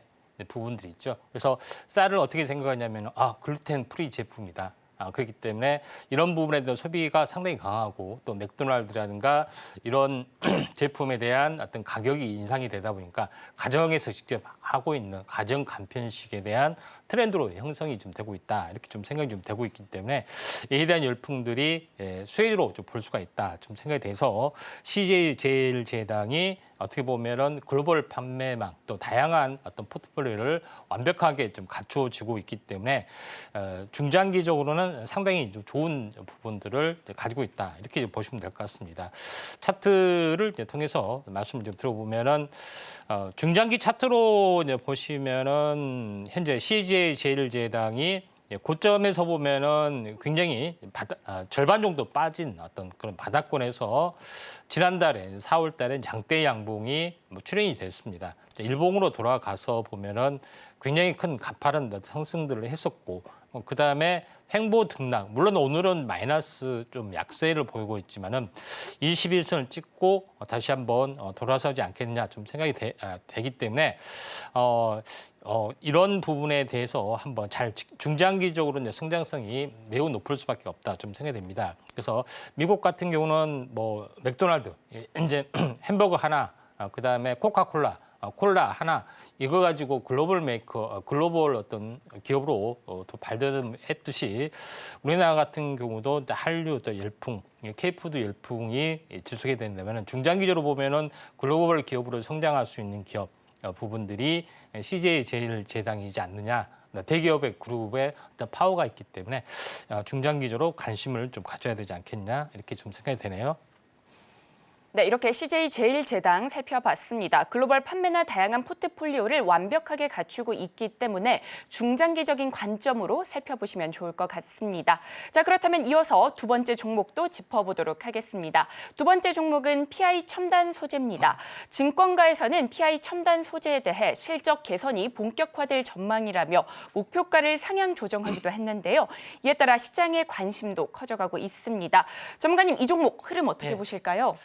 부분들이 있죠. 그래서 쌀을 어떻게 생각하냐면 글루텐 프리 제품이다. 그렇기 때문에 이런 부분에 대한 소비가 상당히 강하고 또 맥도날드라든가 이런 제품에 대한 어떤 가격이 인상이 되다 보니까 가정에서 직접 하고 있는 가정 간편식에 대한 트렌드로 형성이 좀 되고 있다. 이렇게 좀 생각이 좀 되고 있기 때문에 이에 대한 열풍들이 수혜로 좀 볼 수가 있다. 좀 생각이 돼서 CJ제일제당이 어떻게 보면은 글로벌 판매망 또 다양한 어떤 포트폴리오를 완벽하게 좀 갖추어지고 있기 때문에 중장기적으로는 상당히 좋은 부분들을 가지고 있다 이렇게 보시면 될 것 같습니다. 차트를 통해서 말씀을 좀 들어보면은 중장기 차트로 이제 보시면은 현재 CJ제일제당이 고점에서 보면은 굉장히 절반 정도 빠진 어떤 그런 바닥권에서 지난달에 4월 달에 장대 양봉이 출현이 됐습니다. 일봉으로 돌아가서 보면은 굉장히 큰 가파른 상승들을 했었고 그 다음에 횡보 등락. 물론 오늘은 마이너스 좀 약세를 보이고 있지만은 21선을 찍고 다시 한번 돌아서지 않겠냐 좀 생각이 되기 때문에 이런 부분에 대해서 한번 잘 중장기적으로 이제 성장성이 매우 높을 수밖에 없다 좀 생각이 됩니다. 그래서 미국 같은 경우는 뭐 맥도날드 이제 햄버거 하나, 그다음에 코카콜라 콜라 하나 이거 가지고 글로벌 메이커, 글로벌 어떤 기업으로 또 발돋움했듯이 우리나라 같은 경우도 한류 또 열풍, K푸드 열풍이 지속이 된다면 중장기적으로 보면은 글로벌 기업으로 성장할 수 있는 기업 부분들이 CJ제일제당이지 않느냐. 대기업의 그룹에 어떤 파워가 있기 때문에 중장기적으로 관심을 좀 가져야 되지 않겠냐 이렇게 좀 생각이 되네요. 네, 이렇게 CJ제일제당 살펴봤습니다. 글로벌 판매나 다양한 포트폴리오를 완벽하게 갖추고 있기 때문에 중장기적인 관점으로 살펴보시면 좋을 것 같습니다. 자, 그렇다면 이어서 두 번째 종목도 짚어보도록 하겠습니다. 두 번째 종목은 PI 첨단 소재입니다. 증권가에서는 PI 첨단 소재에 대해 실적 개선이 본격화될 전망이라며 목표가를 상향 조정하기도 했는데요. 이에 따라 시장의 관심도 커져가고 있습니다. 전문가님, 이 종목 흐름 어떻게 보실까요?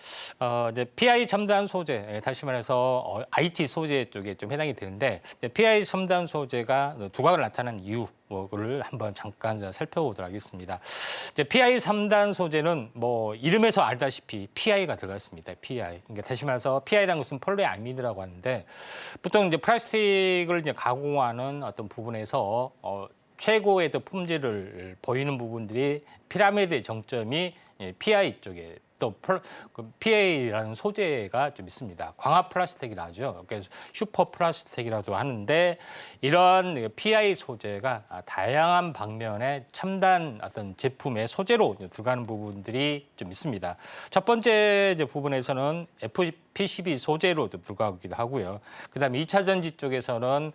이제 PI 첨단 소재, 다시 말해서 IT 소재 쪽에 좀 해당이 되는데 PI 첨단 소재가 두각을 나타낸 이유를 한번 잠깐 살펴보도록 하겠습니다. 이제 PI 첨단 소재는 뭐 이름에서 알다시피 PI가 들어갔습니다. PI. 그러니까 다시 말해서 PI라는 것은 폴리아미드라고 하는데 보통 이제 플라스틱을 이제 가공하는 어떤 부분에서 최고의 품질을 보이는 부분들이 피라미드의 정점이 PI 쪽에 또 PA라는 소재가 좀 있습니다. 광합 플라스틱이라 하죠. 그래서 슈퍼 플라스틱이라고 하는데 이런 PI 소재가 다양한 방면의 첨단 어떤 제품의 소재로 들어가는 부분들이 좀 있습니다. 첫 번째 부분에서는 PCB 소재로 들어가기도 하고요. 그다음에 2차 전지 쪽에서는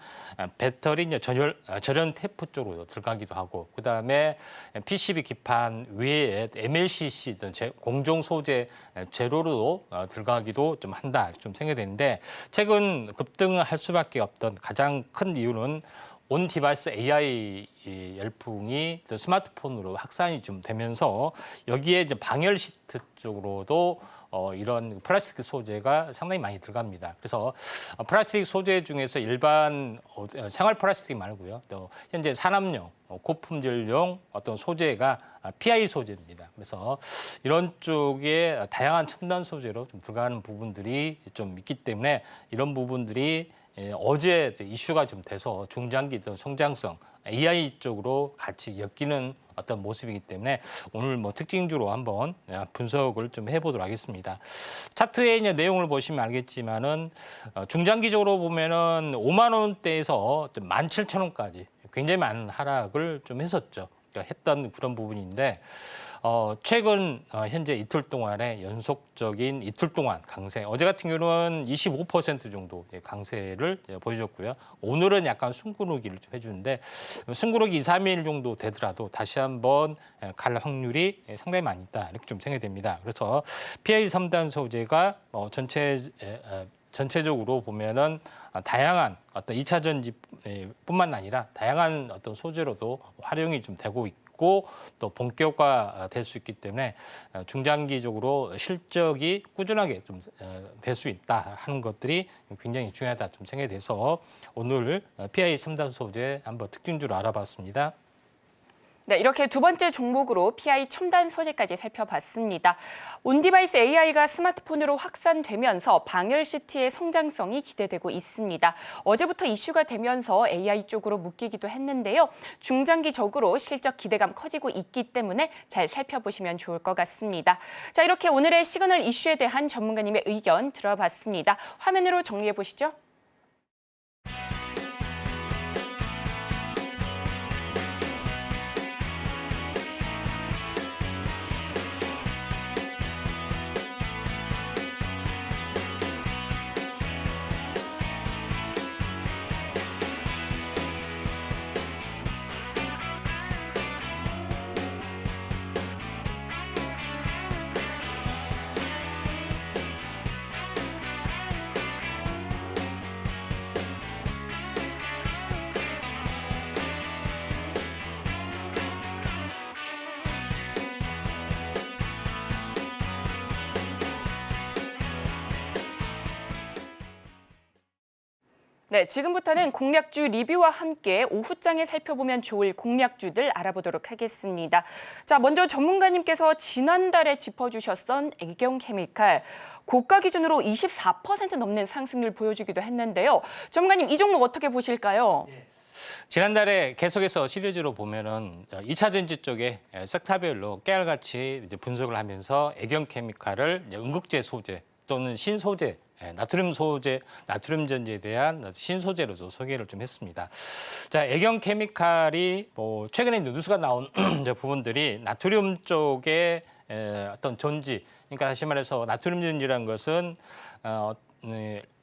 배터리 절연 테이프 쪽으로 들어가기도 하고, 그다음에 PCB 기판 외에 MLCC 공정 소재 재료로 들어가기도 좀 한다 좀 생각이 되는데 최근 급등할 수밖에 없던 가장 큰 이유는 온 디바이스 AI 열풍이 스마트폰으로 확산이 좀 되면서 여기에 이제 방열 시트 쪽으로도 이런 플라스틱 소재가 상당히 많이 들어갑니다. 그래서 플라스틱 소재 중에서 일반 생활 플라스틱 말고요. 또 현재 산업용, 고품질용 어떤 소재가 PI 소재입니다. 그래서 이런 쪽에 다양한 첨단 소재로 좀 들어가는 부분들이 좀 있기 때문에 이런 부분들이 어제 이슈가 좀 돼서 중장기 성장성 AI 쪽으로 같이 엮이는 어떤 모습이기 때문에 오늘 뭐 특징주로 한번 분석을 좀 해보도록 하겠습니다. 차트의 이제 내용을 보시면 알겠지만은 중장기적으로 보면은 5만 원대에서 17,000원까지 굉장히 많은 하락을 좀 했었죠. 그러니까 했던 그런 부분인데 최근 현재 이틀 동안의 연속적인 이틀 동안 강세. 어제 같은 경우는 25% 정도 강세를 보여줬고요. 오늘은 약간 숨고르기를 좀 해주는데 숨고르기 2, 3일 정도 되더라도 다시 한번 갈 확률이 상당히 많이 있다. 이렇게 좀 생각이 됩니다. 그래서 PI 3단 소재가 전체적으로 보면은 다양한 어떤 2차 전지뿐만 아니라 다양한 어떤 소재로도 활용이 좀 되고 있고 또 본격화 될 수 있기 때문에 중장기적으로 실적이 꾸준하게 좀 될 수 있다 하는 것들이 굉장히 중요하다 좀 생각이 돼서 오늘 PI 3단 소재 한번 특징주로 알아봤습니다. 네, 이렇게 두 번째 종목으로 PI 첨단 소재까지 살펴봤습니다. 온디바이스 AI가 스마트폰으로 확산되면서 방열 CT의 성장성이 기대되고 있습니다. 어제부터 이슈가 되면서 AI 쪽으로 묶이기도 했는데요. 중장기적으로 실적 기대감 커지고 있기 때문에 잘 살펴보시면 좋을 것 같습니다. 자, 이렇게 오늘의 시그널 이슈에 대한 전문가님의 의견 들어봤습니다. 화면으로 정리해 보시죠. 네, 지금부터는 공략주 리뷰와 함께 오후장에 살펴보면 좋을 공략주들 알아보도록 하겠습니다. 자, 먼저 전문가님께서 지난달에 짚어주셨던 애경케미칼 고가 기준으로 24% 넘는 상승률 보여주기도 했는데요. 전문가님, 이 종목 어떻게 보실까요? 지난달에 계속해서 시리즈로 보면은 2차 전지 쪽에 섹터별로 깨알같이 이제 분석을 하면서 애경케미칼을 응급제 소재 또는 신소재 나트륨 소재, 나트륨 전지에 대한 신소재로서 소개를 좀 했습니다. 자, 애경케미칼이 뭐 최근에 뉴스가 나온 부분들이 나트륨 쪽에 어떤 전지, 그러니까 다시 말해서 나트륨 전지라는 것은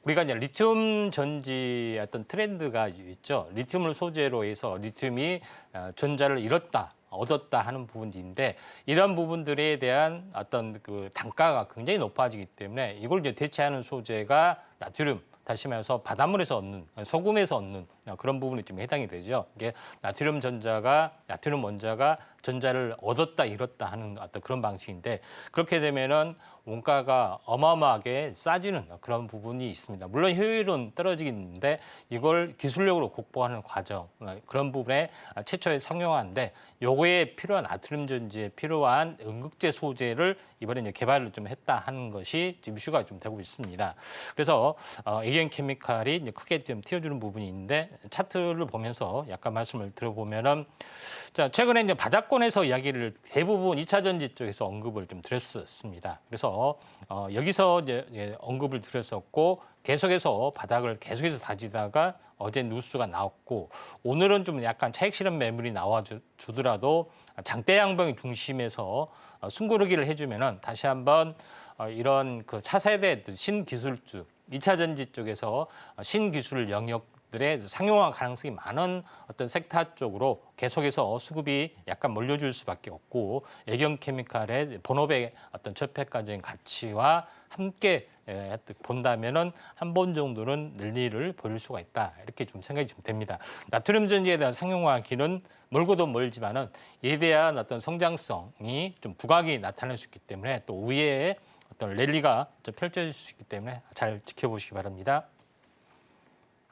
우리가 이제 리튬 전지 어떤 트렌드가 있죠. 리튬을 소재로 해서 리튬이 전자를 얻었다 하는 부분인데 이런 부분들에 대한 어떤 그 단가가 굉장히 높아지기 때문에 이걸 이제 대체하는 소재가 나트륨, 다시 말해서 바닷물에서 얻는, 소금에서 얻는 그런 부분이 좀 해당이 되죠. 이게 나트륨 원자가 전자를 얻었다 잃었다 하는 어떤 그런 방식인데 그렇게 되면은 원가가 어마어마하게 싸지는 그런 부분이 있습니다. 물론 효율은 떨어지겠는데 이걸 기술력으로 극복하는 과정 그런 부분에 최초에 상용화인데 요거에 필요한 나트륨 전지에 필요한 응급제 소재를 이번에 이제 개발을 좀 했다 하는 것이 지금 이슈가 좀 되고 있습니다. 그래서 애경케미칼이 이제 크게 좀 튀어주는 부분이 있는데 차트를 보면서 약간 말씀을 들어보면은 자, 최근에 이제 바닥권에서 이야기를 대부분 2차 전지 쪽에서 언급을 좀 드렸었습니다. 그래서 여기서 이제 언급을 드렸었고 계속해서 바닥을 계속해서 다지다가 어제 뉴스가 나왔고 오늘은 좀 약간 차익 실현 매물이 나와주더라도 장대 양봉의 중심에서 숨고르기를 해주면은 다시 한번 이런 그 차세대 신기술주 2차 전지 쪽에서 신기술 영역들의 상용화 가능성이 많은 어떤 섹터 쪽으로 계속해서 수급이 약간 몰려줄 수밖에 없고 애경케미칼의 본업의 어떤 접촉과적인 가치와 함께 본다면은 한 번 정도는 늘리를 보일 수가 있다 이렇게 좀 생각이 좀 됩니다. 나트륨 전지에 대한 상용화기는 멀고도 멀지만은 이에 대한 어떤 성장성이 좀 부각이 나타날 수 있기 때문에 또 위에 어떤 랠리가 좀 펼쳐질 수 있기 때문에 잘 지켜보시기 바랍니다.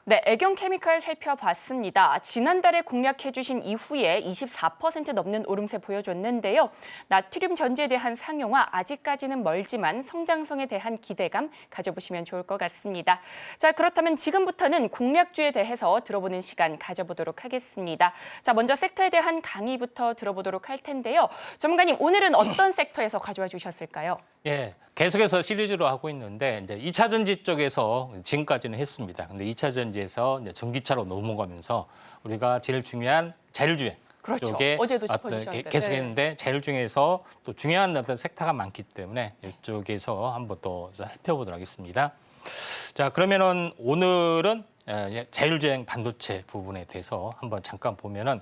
네, 애경케미칼 살펴봤습니다. 지난달에 공략해주신 이후에 24% 넘는 오름세 보여줬는데요. 나트륨 전지에 대한 상용화 아직까지는 멀지만 성장성에 대한 기대감 가져보시면 좋을 것 같습니다. 자, 그렇다면 지금부터는 공략주에 대해서 들어보는 시간 가져보도록 하겠습니다. 자, 먼저 섹터에 대한 강의부터 들어보도록 할 텐데요. 전문가님, 오늘은 어떤 섹터에서 가져와 주셨을까요? 예, 계속해서 시리즈로 하고 있는데 이제 2차 전지 쪽에서 지금까지는 했습니다. 근데 2차 전지에서 이제 전기차로 넘어가면서 우리가 제일 중요한 자율주행 그렇죠. 쪽에 어제도 어떤 짚어주셨는데. 계속했는데 자율주행에서 또 중요한 어떤 섹터가 많기 때문에 이쪽에서 한번 더 살펴보도록 하겠습니다. 자, 그러면은 오늘은 자율주행 반도체 부분에 대해서 한번 잠깐 보면은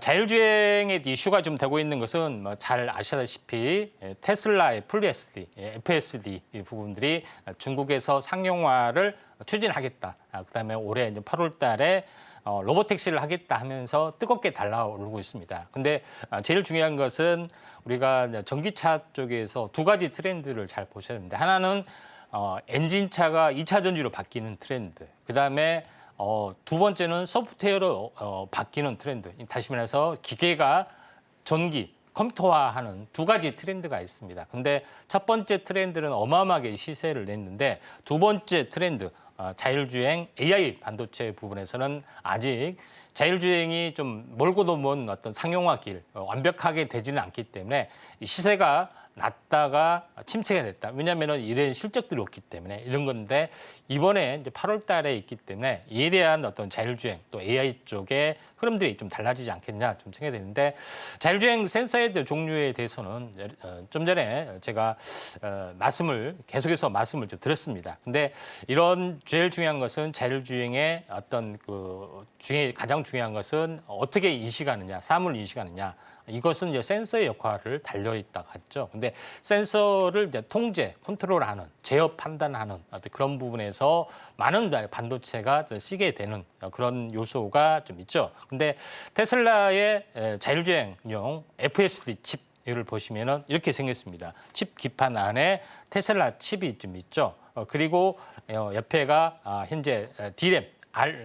자율주행의 이슈가 좀 되고 있는 것은 뭐 잘 아시다시피 테슬라의 FSD, FSD 이 부분들이 중국에서 상용화를 추진하겠다. 그다음에 올해 이제 8월달에 로보택시를 하겠다 하면서 뜨겁게 달라오르고 있습니다. 근데 제일 중요한 것은 우리가 전기차 쪽에서 두 가지 트렌드를 잘 보셔야 되는데 하나는 엔진차가 2차 전지로 바뀌는 트렌드. 그다음에 두 번째는 소프트웨어로 바뀌는 트렌드. 다시 말해서 기계가 전기, 컴퓨터화하는 두 가지 트렌드가 있습니다. 근데 첫 번째 트렌드는 어마어마하게 시세를 냈는데 두 번째 트렌드, 자율주행 AI 반도체 부분에서는 아직 자율주행이 좀 멀고도 먼 어떤 상용화 길, 완벽하게 되지는 않기 때문에 이 시세가 낮다가 침체가 됐다. 왜냐하면 이런 실적들이 없기 때문에 이런 건데 이번에 이제 8월 달에 있기 때문에 이에 대한 어떤 자율주행 또 AI 쪽의 흐름들이 좀 달라지지 않겠냐 좀 생각이 되는데 자율주행 센서의 종류에 대해서는 좀 전에 제가 계속해서 말씀을 좀 드렸습니다. 근데 이런 제일 중요한 것은 자율주행의 어떤 그 중에 가장 중요한 것은 어떻게 인식하느냐, 사물을 인식하느냐. 이것은 이제 센서의 역할을 달려있다고 했죠. 근데 센서를 이제 통제, 컨트롤하는, 제어 판단하는 어떤 그런 부분에서 많은 반도체가 쓰게 되는 그런 요소가 좀 있죠. 근데 테슬라의 자율주행용 FSD 칩 을 보시면은 이렇게 생겼습니다. 칩 기판 안에 테슬라 칩이 좀 있죠. 그리고 옆에가 현재 D램,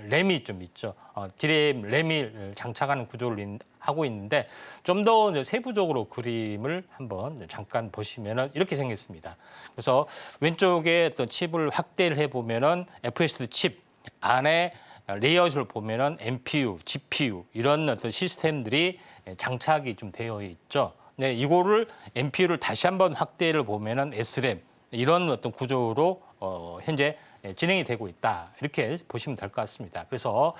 램이 좀 있죠. D램, 램이 장착하는 구조를 하고 있는데 좀 더 세부적으로 그림을 한번 잠깐 보시면은 이렇게 생겼습니다. 그래서 왼쪽에 어떤 칩을 확대를 해보면은 FSD 칩 안에 레이아웃을 보면은 NPU, GPU 이런 어떤 시스템들이 장착이 좀 되어 있죠. 네, 이거를 NPU를 다시 한번 확대를 보면은 SRAM 이런 어떤 구조로 현재 진행이 되고 있다. 이렇게 보시면 될 것 같습니다. 그래서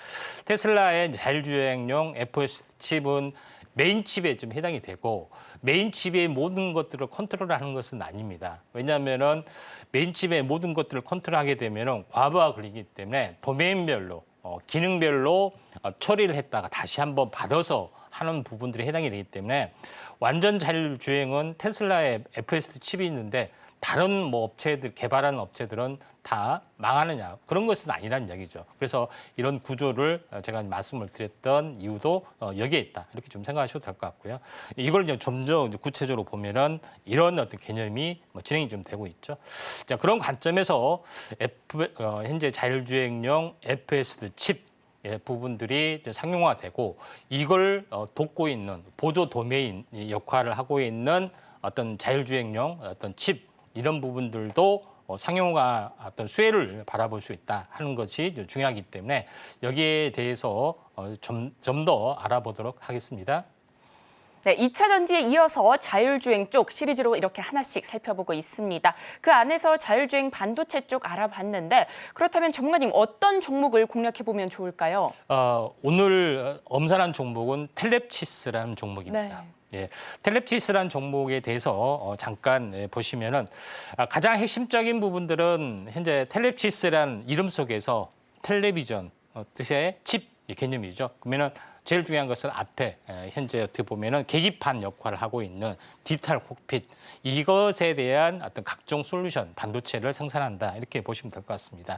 테슬라의 자율주행용 FSD 칩은 메인 칩에 좀 해당이 되고 메인 칩의 모든 것들을 컨트롤하는 것은 아닙니다. 왜냐하면은 메인 칩의 모든 것들을 컨트롤하게 되면은 과부하 걸리기 때문에 도메인별로 기능별로 처리를 했다가 다시 한번 받아서 하는 부분들이 해당이 되기 때문에 완전 자율주행은 테슬라의 FSD 칩이 있는데 다른 뭐 업체들 개발하는 업체들은 다 망하느냐 그런 것은 아니라는 이야기죠. 그래서 이런 구조를 제가 말씀을 드렸던 이유도 여기에 있다 이렇게 좀 생각하셔도 될 것 같고요. 이걸 이제 좀 더 구체적으로 보면은 이런 어떤 개념이 진행이 좀 되고 있죠. 자, 그런 관점에서 현재 자율주행용 FSD 칩 부분들이 상용화되고 이걸 돕고 있는 보조 도메인 역할을 하고 있는 어떤 자율주행용 어떤 칩 이런 부분들도 상용화 어떤 수혜를 바라볼 수 있다 하는 것이 중요하기 때문에 여기에 대해서 좀 더 알아보도록 하겠습니다. 네, 2차 전지에 이어서 자율주행 쪽 시리즈로 이렇게 하나씩 살펴보고 있습니다. 그 안에서 자율주행 반도체 쪽 알아봤는데 그렇다면 전문가님 어떤 종목을 공략해보면 좋을까요? 오늘 엄선한 종목은 텔렙시스라는 종목입니다. 네. 예, 텔렙시스라는 종목에 대해서 잠깐 보시면은 가장 핵심적인 부분들은 현재 텔렙시스라는 이름 속에서 텔레비전 뜻의 칩 개념이죠. 그러면은 제일 중요한 것은 앞에 현재 어떻게 보면은 계기판 역할을 하고 있는 디지털 콕핏 이것에 대한 어떤 각종 솔루션 반도체를 생산한다 이렇게 보시면 될 것 같습니다.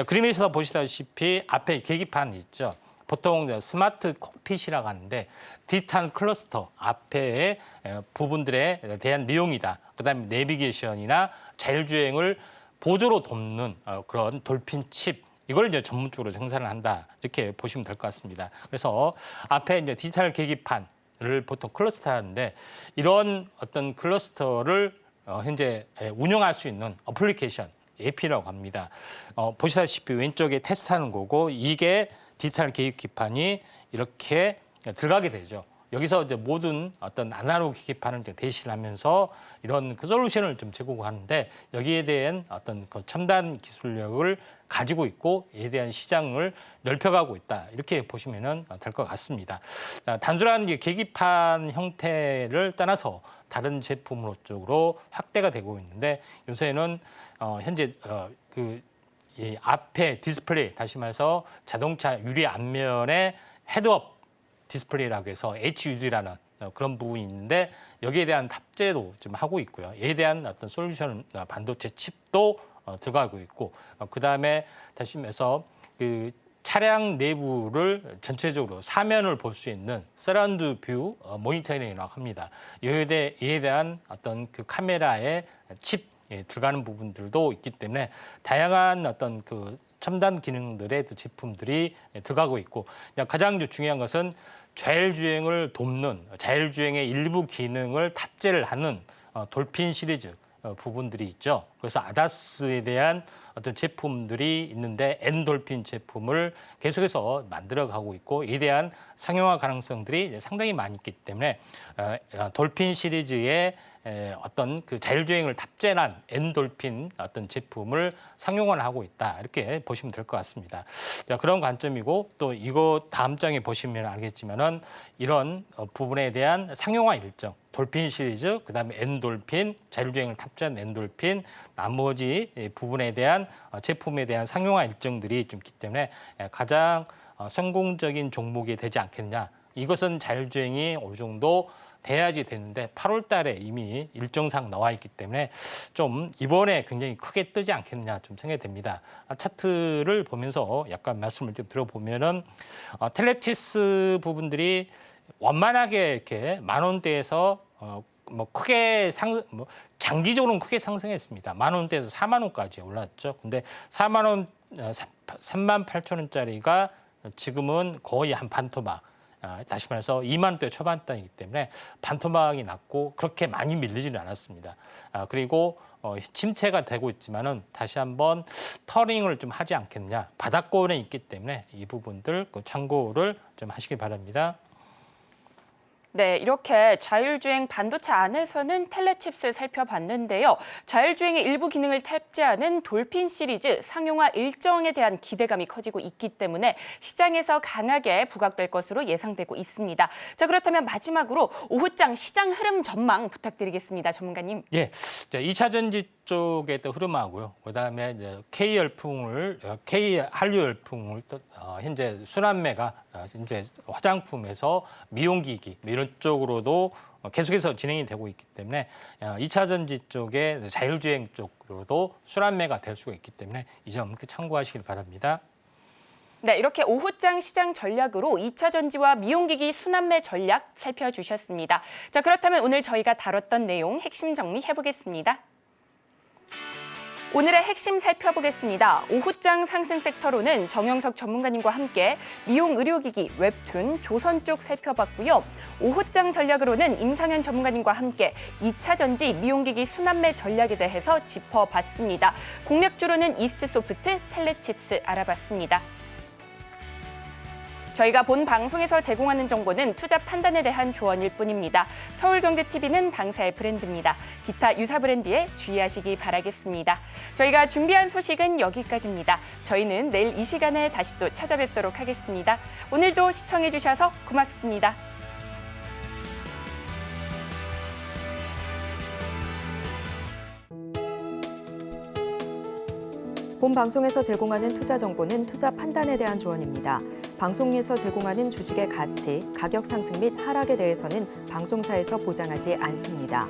그림에서 보시다시피 앞에 계기판 있죠. 보통 스마트 콕핏이라고 하는데 디지털 클러스터 앞에 부분들에 대한 내용이다. 그다음에 내비게이션이나 자율주행을 보조로 돕는 그런 돌핀 칩. 이걸 이제 전문적으로 생산을 한다. 이렇게 보시면 될 것 같습니다. 그래서 앞에 이제 디지털 계기판을 보통 클러스터하는데 이런 어떤 클러스터를 현재 운영할 수 있는 어플리케이션 AP라고 합니다. 보시다시피 왼쪽에 테스트하는 거고 이게 디지털 계기판이 이렇게 들어가게 되죠. 여기서 이제 모든 어떤 아날로그 기기판을 대신하면서 이런 그 솔루션을 좀 제공하는데 여기에 대한 어떤 그 첨단 기술력을 가지고 있고 이에 대한 시장을 넓혀가고 있다. 이렇게 보시면 될 것 같습니다. 단순한 계기판 형태를 떠나서 다른 제품으로 쪽으로 확대가 되고 있는데 요새는 현재 이 앞에 디스플레이 다시 말해서 자동차 유리 앞면에 헤드업 디스플레이라고 해서 HUD라는 그런 부분이 있는데 여기에 대한 탑재도 좀 하고 있고요. 이에 대한 어떤 솔루션 반도체 칩도 들어가고 있고 그다음에 다시 말해서 그 차량 내부를 전체적으로 사면을 볼 수 있는 서라운드 뷰 모니터링이라고 합니다. 이에 대한 어떤 그 카메라의 칩 들어가는 부분들도 있기 때문에 다양한 어떤 그 첨단 기능들의 제품들이 들어가고 있고 가장 중요한 것은 자율주행을 돕는 자율주행의 일부 기능을 탑재를 하는 돌핀 시리즈 부분들이 있죠. 그래서 아다스에 대한 어떤 제품들이 있는데 엔돌핀 제품을 계속해서 만들어가고 있고 이에 대한 상용화 가능성들이 상당히 많이 있기 때문에 돌핀 시리즈의 어떤 그 자율주행을 탑재한 엔돌핀 어떤 제품을 상용화를 하고 있다 이렇게 보시면 될 것 같습니다. 그런 관점이고 또 이거 다음 장에 보시면 알겠지만은 이런 부분에 대한 상용화 일정 돌핀 시리즈 그다음에 엔돌핀 자율주행을 탑재한 엔돌핀 나머지 부분에 대한 제품에 대한 상용화 일정들이 좀 있기 때문에 가장 성공적인 종목이 되지 않겠냐. 이것은 자율주행이 어느 정도 돼야지 되는데 8월 달에 이미 일정상 나와 있기 때문에 좀 이번에 굉장히 크게 뜨지 않겠냐 좀 생각이 됩니다. 차트를 보면서 약간 말씀을 좀 들어보면은 텔레치스 부분들이 원만하게 이렇게 10,000원대에서 뭐 크게 장기적으로는 크게 상승했습니다. 10,000원대에서 40,000원까지 올랐죠. 근데 40,000원, 38,000원짜리가 지금은 거의 한 반토막. 다시 말해서 20,000원대 초반대이기 때문에 반토막이 났고 그렇게 많이 밀리지는 않았습니다. 그리고 침체가 되고 있지만은 다시 한번 터닝을 좀 하지 않겠냐. 바닥권에 있기 때문에 이 부분들 참고를 좀 하시기 바랍니다. 네, 이렇게 자율주행 반도체 안에서는 텔레칩스 살펴봤는데요. 자율주행의 일부 기능을 탑재하는 돌핀 시리즈 상용화 일정에 대한 기대감이 커지고 있기 때문에 시장에서 강하게 부각될 것으로 예상되고 있습니다. 자, 그렇다면 마지막으로 오후장 시장 흐름 전망 부탁드리겠습니다. 전문가님. 예, 2차 전지 쪽의 또 흐름하고요. 그다음에 이제 K 한류 열풍을 또 현재 순환매가 이제 화장품에서 미용기기 이런 쪽으로도 계속해서 진행이 되고 있기 때문에 2차 전지 쪽의 자율주행 쪽으로도 순환매가 될 수가 있기 때문에 이 점 참고하시길 바랍니다. 네, 이렇게 오후장 시장 전략으로 2차 전지와 미용기기 순환매 전략 살펴주셨습니다. 자, 그렇다면 오늘 저희가 다뤘던 내용 핵심 정리해보겠습니다. 오늘의 핵심 살펴보겠습니다. 오후장 상승 섹터로는 정영석 전문가님과 함께 미용 의료기기, 웹툰, 조선 쪽 살펴봤고요. 오후장 전략으로는 임상현 전문가님과 함께 2차 전지 미용기기 순환매 전략에 대해서 짚어봤습니다. 공략주로는 이스트소프트, 텔레칩스 알아봤습니다. 저희가 본 방송에서 제공하는 정보는 투자 판단에 대한 조언일 뿐입니다. 서울경제TV는 당사의 브랜드입니다. 기타 유사 브랜드에 주의하시기 바라겠습니다. 저희가 준비한 소식은 여기까지입니다. 저희는 내일 이 시간에 다시 또 찾아뵙도록 하겠습니다. 오늘도 시청해주셔서 고맙습니다. 본 방송에서 제공하는 투자 정보는 투자 판단에 대한 조언입니다. 방송에서 제공하는 주식의 가치, 가격 상승 및 하락에 대해서는 방송사에서 보장하지 않습니다.